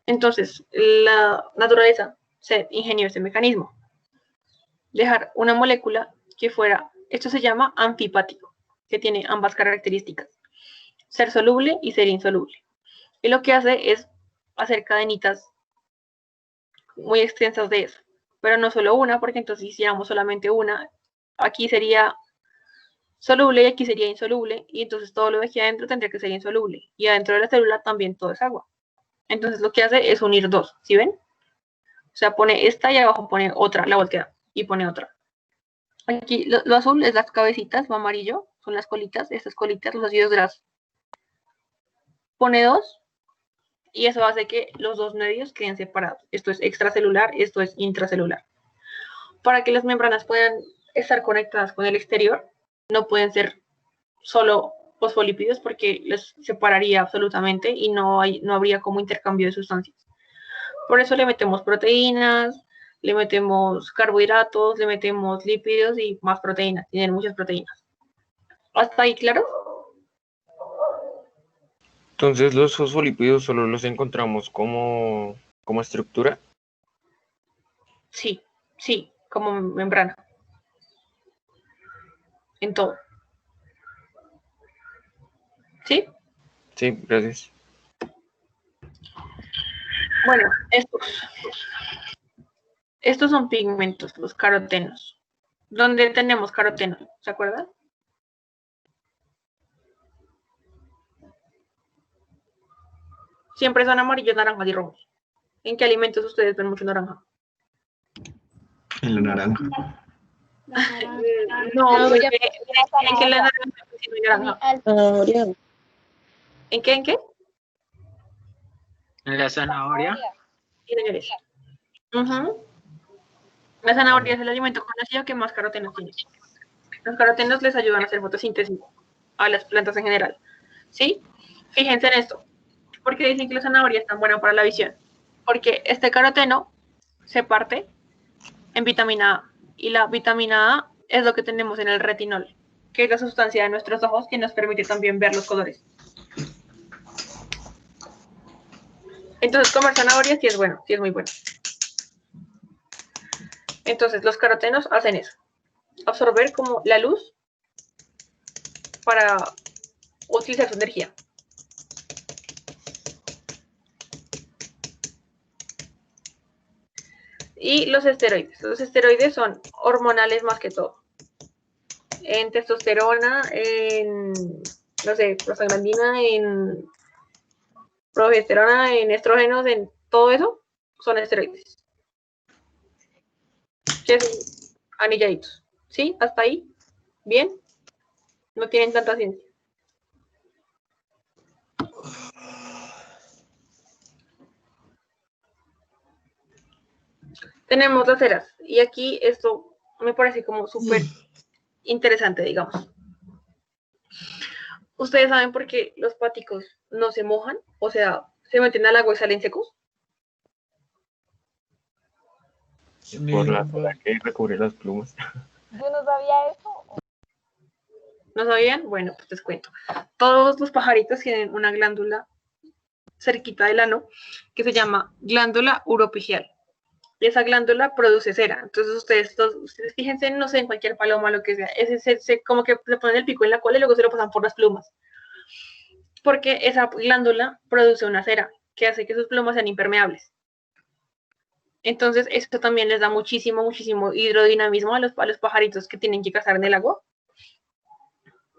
Entonces, la naturaleza se ingenió ese mecanismo. Dejar una molécula que fuera, esto se llama anfipático, que tiene ambas características, ser soluble y ser insoluble. Y lo que hace es hacer cadenitas muy extensas de eso, pero no solo una, porque entonces si hiciéramos solamente una, aquí sería soluble y aquí sería insoluble, y entonces todo lo de aquí adentro tendría que ser insoluble, y adentro de la célula también todo es agua. Entonces lo que hace es unir dos, ¿sí ven? O sea, pone esta y abajo pone otra, la voltea, y pone otra. Aquí lo azul es las cabecitas, lo amarillo son las colitas, estas colitas, los ácidos grasos. Pone dos, y eso hace que los dos medios queden separados. Esto es extracelular, esto es intracelular. Para que las membranas puedan estar conectadas con el exterior, no pueden ser solo fosfolípidos porque les separaría absolutamente y no habría como intercambio de sustancias. Por eso le metemos proteínas, le metemos carbohidratos, le metemos lípidos y más proteínas. Tienen muchas proteínas. ¿Hasta ahí claro? Entonces, los fosfolípidos solo los encontramos como estructura. Sí, como membrana. En todo. ¿Sí? Sí, gracias. Bueno, estos son pigmentos, los carotenos. ¿Dónde tenemos caroteno? ¿Se acuerdan? Siempre son amarillos, naranjas y rojos. ¿En qué alimentos ustedes ven mucho naranja? En la naranja. No, ¿en qué la naranja? ¿En qué? En la zanahoria. Sí, señores. La zanahoria es el alimento conocido que más carotenos tiene. Los carotenos les ayudan a hacer fotosíntesis a las plantas en general. ¿Sí? Fíjense en esto. ¿Por qué dicen que la zanahoria es tan buena para la visión? Porque este caroteno se parte en vitamina A. Y la vitamina A es lo que tenemos en el retinol, que es la sustancia de nuestros ojos que nos permite también ver los colores. Entonces, comer zanahoria sí es bueno, sí es muy bueno. Entonces, los carotenos hacen eso. Absorber como la luz para utilizar su energía. Y los esteroides. Los esteroides son hormonales más que todo. En testosterona, en, no sé, prostaglandina, en progesterona, en estrógenos, en todo eso, son esteroides. Que son anilladitos. ¿Sí? ¿Hasta ahí? ¿Bien? No tienen tanta ciencia. Tenemos las ceras. Y aquí esto me parece como súper interesante, digamos. ¿Ustedes saben por qué los páticos no se mojan? O sea, se meten al agua y salen secos. Por la sola que recubre las plumas. Yo no sabía eso. ¿No sabían? Bueno, pues les cuento. Todos los pajaritos tienen una glándula cerquita del ano que se llama glándula uropigial. Y esa glándula produce cera. Entonces ustedes fíjense, no sé, en cualquier paloma, lo que sea, como que le ponen el pico en la cola y luego se lo pasan por las plumas. Porque esa glándula produce una cera que hace que sus plumas sean impermeables. Entonces esto también les da muchísimo hidrodinamismo a los pajaritos que tienen que cazar en el agua.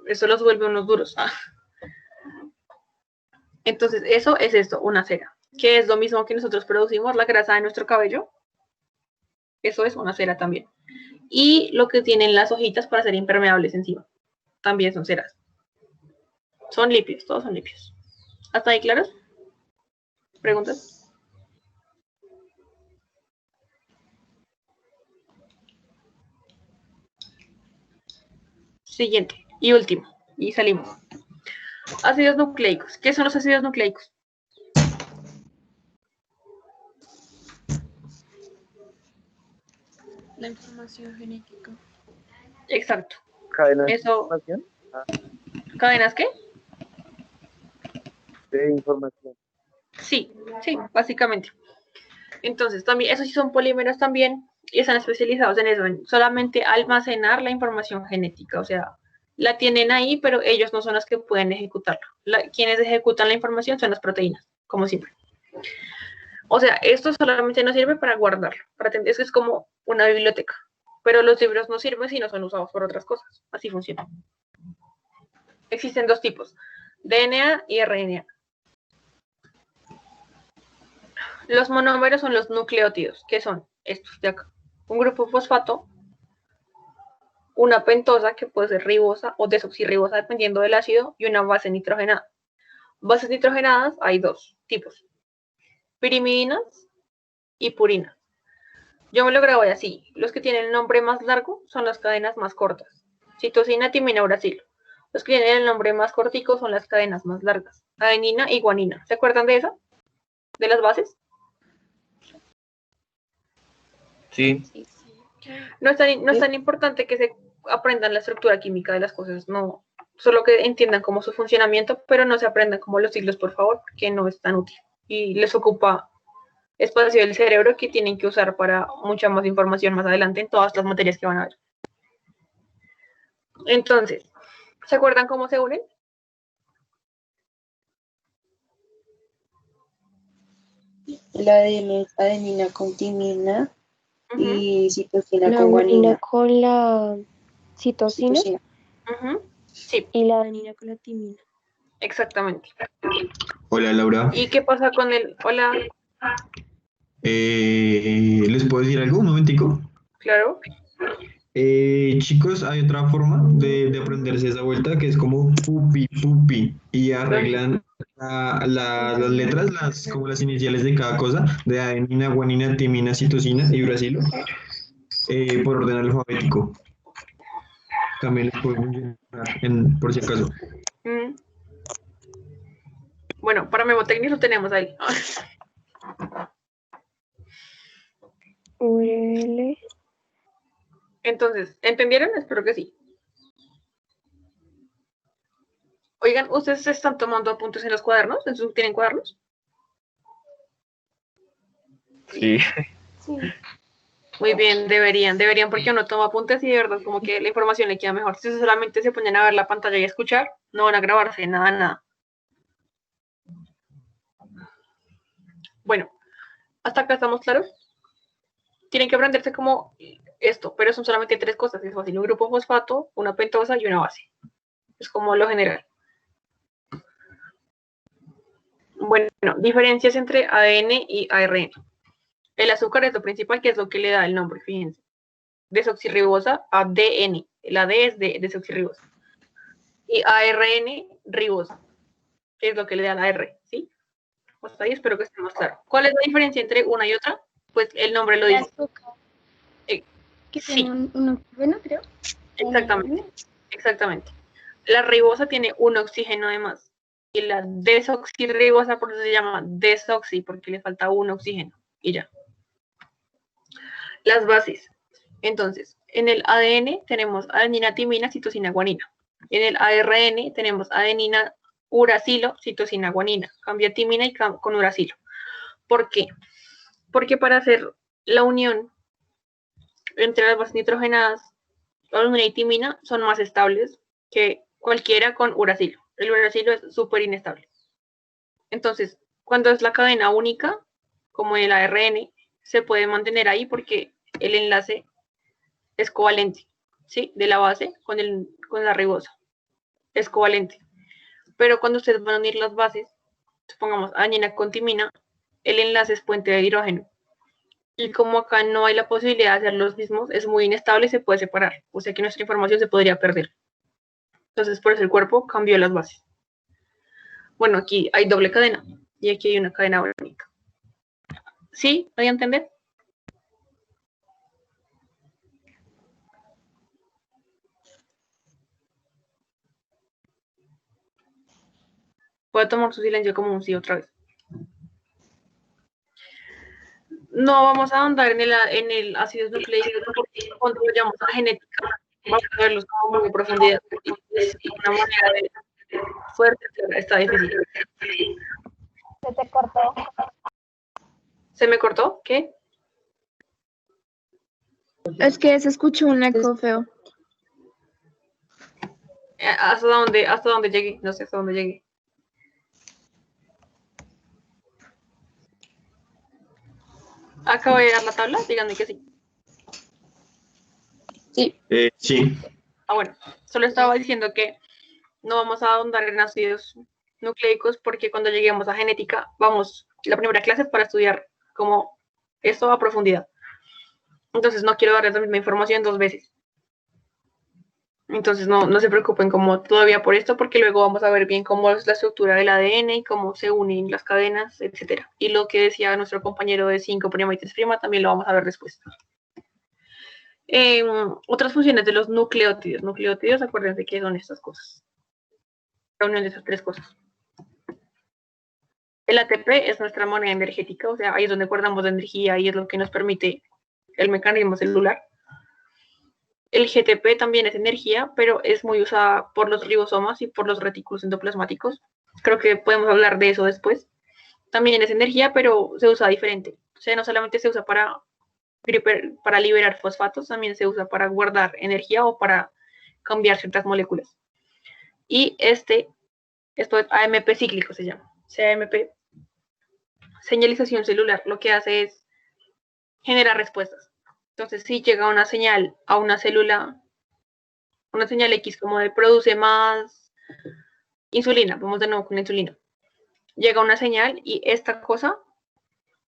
Eso los vuelve unos duros. Entonces eso es esto, una cera, que es lo mismo que nosotros producimos, la grasa de nuestro cabello. Eso es una cera también. Y lo que tienen las hojitas para ser impermeables encima, también son ceras. Son lípidos, todos son lípidos. ¿Hasta ahí claros? ¿Preguntas? Siguiente y último. Y salimos. Ácidos nucleicos. ¿Qué son los ácidos nucleicos? La información genética. Exacto. ¿Cadenas Eso. de información? ¿Cadenas qué? De información. Sí, básicamente. Entonces, también, esos sí son polímeros también, y están especializados en eso, en solamente almacenar la información genética, o sea, la tienen ahí, pero ellos no son los que pueden ejecutarlo. Quienes ejecutan la información son las proteínas, como siempre. O sea, esto solamente nos sirve para guardarlo, eso es como una biblioteca, pero los libros no sirven si no son usados por otras cosas, así funciona. Existen dos tipos, DNA y RNA. Los monómeros son los nucleótidos, que son estos de acá. Un grupo fosfato, una pentosa, que puede ser ribosa o desoxirribosa, dependiendo del ácido, y una base nitrogenada. Bases nitrogenadas hay dos tipos, pirimidinas y purinas. Yo me lo grabo así. Los que tienen el nombre más largo son las cadenas más cortas. Citosina, timina, uracilo. Los que tienen el nombre más cortico son las cadenas más largas. Adenina y guanina. ¿Se acuerdan de eso? ¿De las bases? Sí. No es tan importante que se aprendan la estructura química de las cosas, no, solo que entiendan cómo su funcionamiento, pero no se aprendan como los siglos, por favor, porque no es tan útil y les ocupa espacio del cerebro que tienen que usar para mucha más información más adelante en todas las materias que van a ver. Entonces, ¿se acuerdan cómo se unen? La adenina con timina y citosina La con guanina guanina. con la citosina. Sí. Y la adenina con la timina. Exactamente. Hola, Laura. ¿Y qué pasa con el? Hola. ¿Les puedo decir algo? Un momentico. Claro. Chicos, hay otra forma de aprenderse esa vuelta que es como pupi y arreglan las letras, como las iniciales de cada cosa, de adenina, guanina, timina, citosina y uracilo, por orden alfabético. También les puede funcionar, por si acaso. Bueno, para memotecnia lo tenemos ahí. URL. Entonces, ¿entendieron? Espero que sí. Oigan, ¿ustedes están tomando apuntes en los cuadernos? ¿Tienen cuadernos? Sí. Muy bien, deberían porque uno toma apuntes y de verdad como que la información le queda mejor. Si solamente se ponen a ver la pantalla y a escuchar, no van a grabarse nada. Bueno, ¿hasta acá estamos claros? Tienen que aprenderse como esto, pero son solamente tres cosas. Es fácil, un grupo fosfato, una pentosa y una base. Es como lo general. Bueno, diferencias entre ADN y ARN. El azúcar es lo principal, que es lo que le da el nombre, fíjense. Desoxirribosa, ADN. La D es de desoxirribosa. Y ARN, ribosa, que es lo que le da la R, ¿sí? Hasta ahí espero que esté más claro. ¿Cuál es la diferencia entre una y otra? Pues el nombre lo dice. Que tiene un oxígeno, creo. Exactamente. La ribosa tiene un oxígeno de más. Y la desoxirribosa, por eso se llama desoxi, porque le falta un oxígeno. Y ya. Las bases. Entonces, en el ADN tenemos adenina, timina, citosina, guanina. En el ARN tenemos adenina, uracilo, citosina, guanina. Cambia timina y con uracilo. ¿Por qué? Porque para hacer la unión entre las bases nitrogenadas, adenina y timina son más estables que cualquiera con uracilo. El uracilo es súper inestable. Entonces, cuando es la cadena única, como el ARN, se puede mantener ahí porque el enlace es covalente, ¿sí? De la base con la ribosa. Es covalente. Pero cuando ustedes van a unir las bases, supongamos adenina con timina, el enlace es puente de hidrógeno. Y como acá no hay la posibilidad de hacer los mismos, es muy inestable y se puede separar. O sea que nuestra información se podría perder. Entonces, por eso el cuerpo cambió las bases. Bueno, aquí hay doble cadena y aquí hay una cadena única. ¿Sí? ¿Podía entender? Voy a tomar su silencio como un sí otra vez. No vamos a ahondar en el ácido nucleico porque cuando vayamos a genética vamos a verlos como muy en profundidad. Es una manera de fuerte, está difícil. ¿Se te cortó? ¿Se me cortó? ¿Qué? Es que se escuchó un eco feo. ¿Hasta dónde llegué? No sé hasta dónde llegué. Acabo de dar la tabla, díganme que sí. Sí. Sí. Bueno, solo estaba diciendo que no vamos a ahondar en ácidos nucleicos porque cuando lleguemos a genética, la primera clase es para estudiar como esto a profundidad. Entonces no quiero darles la misma información 2 veces. Entonces no se preocupen como todavía por esto, porque luego vamos a ver bien cómo es la estructura del ADN y cómo se unen las cadenas, etcétera. Y lo que decía nuestro compañero de 5' y 3' también lo vamos a ver después. Otras funciones de los nucleótidos. Nucleótidos, acuérdense que son estas cosas. La unión de esas 3 cosas. El ATP es nuestra moneda energética, o sea, ahí es donde guardamos la energía y es lo que nos permite el mecanismo celular. El GTP también es energía, pero es muy usada por los ribosomas y por los retículos endoplasmáticos. Creo que podemos hablar de eso después. También es energía, pero se usa diferente. O sea, no solamente se usa para liberar fosfatos, también se usa para guardar energía o para cambiar ciertas moléculas. Y esto es AMP cíclico, se llama. AMP, señalización celular, lo que hace es generar respuestas. Entonces, si llega una señal a una célula, una señal X como de produce más insulina, vamos de nuevo con la insulina. Llega una señal y esta cosa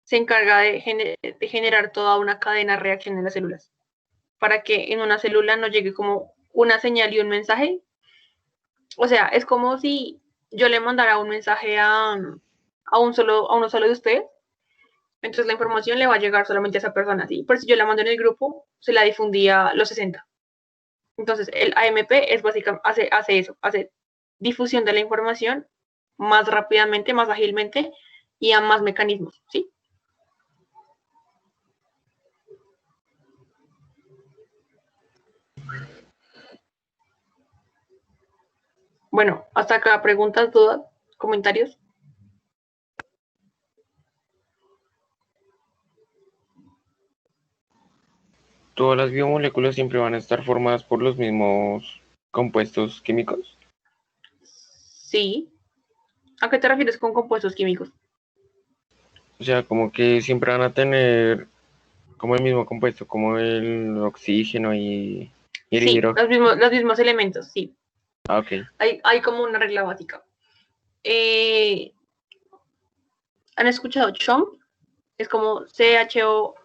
se encarga de generar toda una cadena de reacción en las células. Para que en una célula no llegue como una señal y un mensaje. O sea, es como si yo le mandara un mensaje a uno solo de ustedes. Entonces la información le va a llegar solamente a esa persona. ¿sí? Pero si yo la mando en el grupo, se la difundía a los 60. Entonces el AMP es básicamente hace eso, hace difusión de la información más rápidamente, más ágilmente y a más mecanismos, ¿sí? Bueno, hasta acá preguntas, dudas, comentarios. ¿Todas las biomoléculas siempre van a estar formadas por los mismos compuestos químicos? Sí. ¿A qué te refieres con compuestos químicos? O sea, como que siempre van a tener como el mismo compuesto, como el oxígeno y el sí, hidrógeno. los mismos elementos, sí. Ah, ok. Hay como una regla básica. ¿Han escuchado CHOMP? Es como CHONP.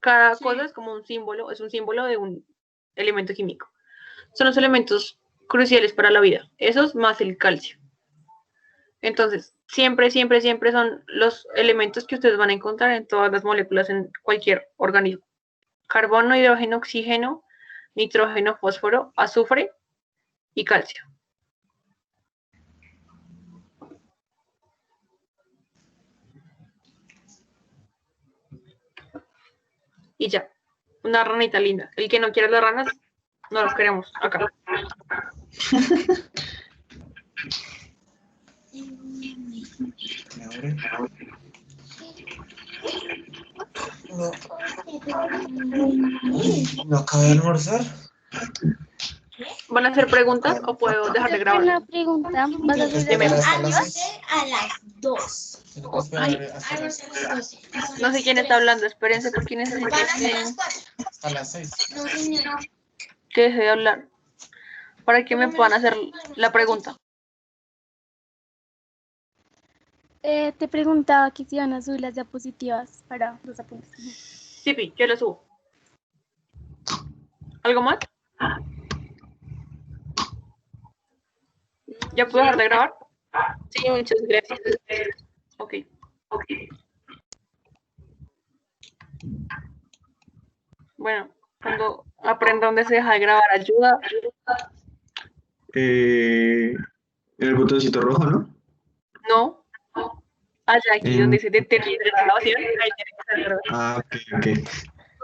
Cada cosa es como un símbolo de un elemento químico. Son los elementos cruciales para la vida. Esos más el calcio. Entonces, siempre son los elementos que ustedes van a encontrar en todas las moléculas en cualquier organismo. Carbono, hidrógeno, oxígeno, nitrógeno, fósforo, azufre y calcio. Y ya, una ranita linda. El que no quiera las ranas, no las queremos acá. ¿No acabo de almorzar? ¿Van a hacer preguntas o puedo dejar de grabar? Una pregunta. ¿Vas a hacer a las 2. No sé quién está hablando, espérense porque necesito Hasta las 6. No, señora. que deje de hablar para que me puedan hacer la pregunta. Te preguntaba que si iban a subir las diapositivas para los apuntes. Sí, Pi, yo lo subo. ¿Algo más? ¿Ya puedo dejar de grabar? Sí, muchas gracias. Ok. Bueno, cuando aprenda dónde se deja de grabar, ayuda. En el botoncito rojo, ¿no? No. Allá aquí donde se determina la grabación, ahí tiene que estar grabado. Ah, ok.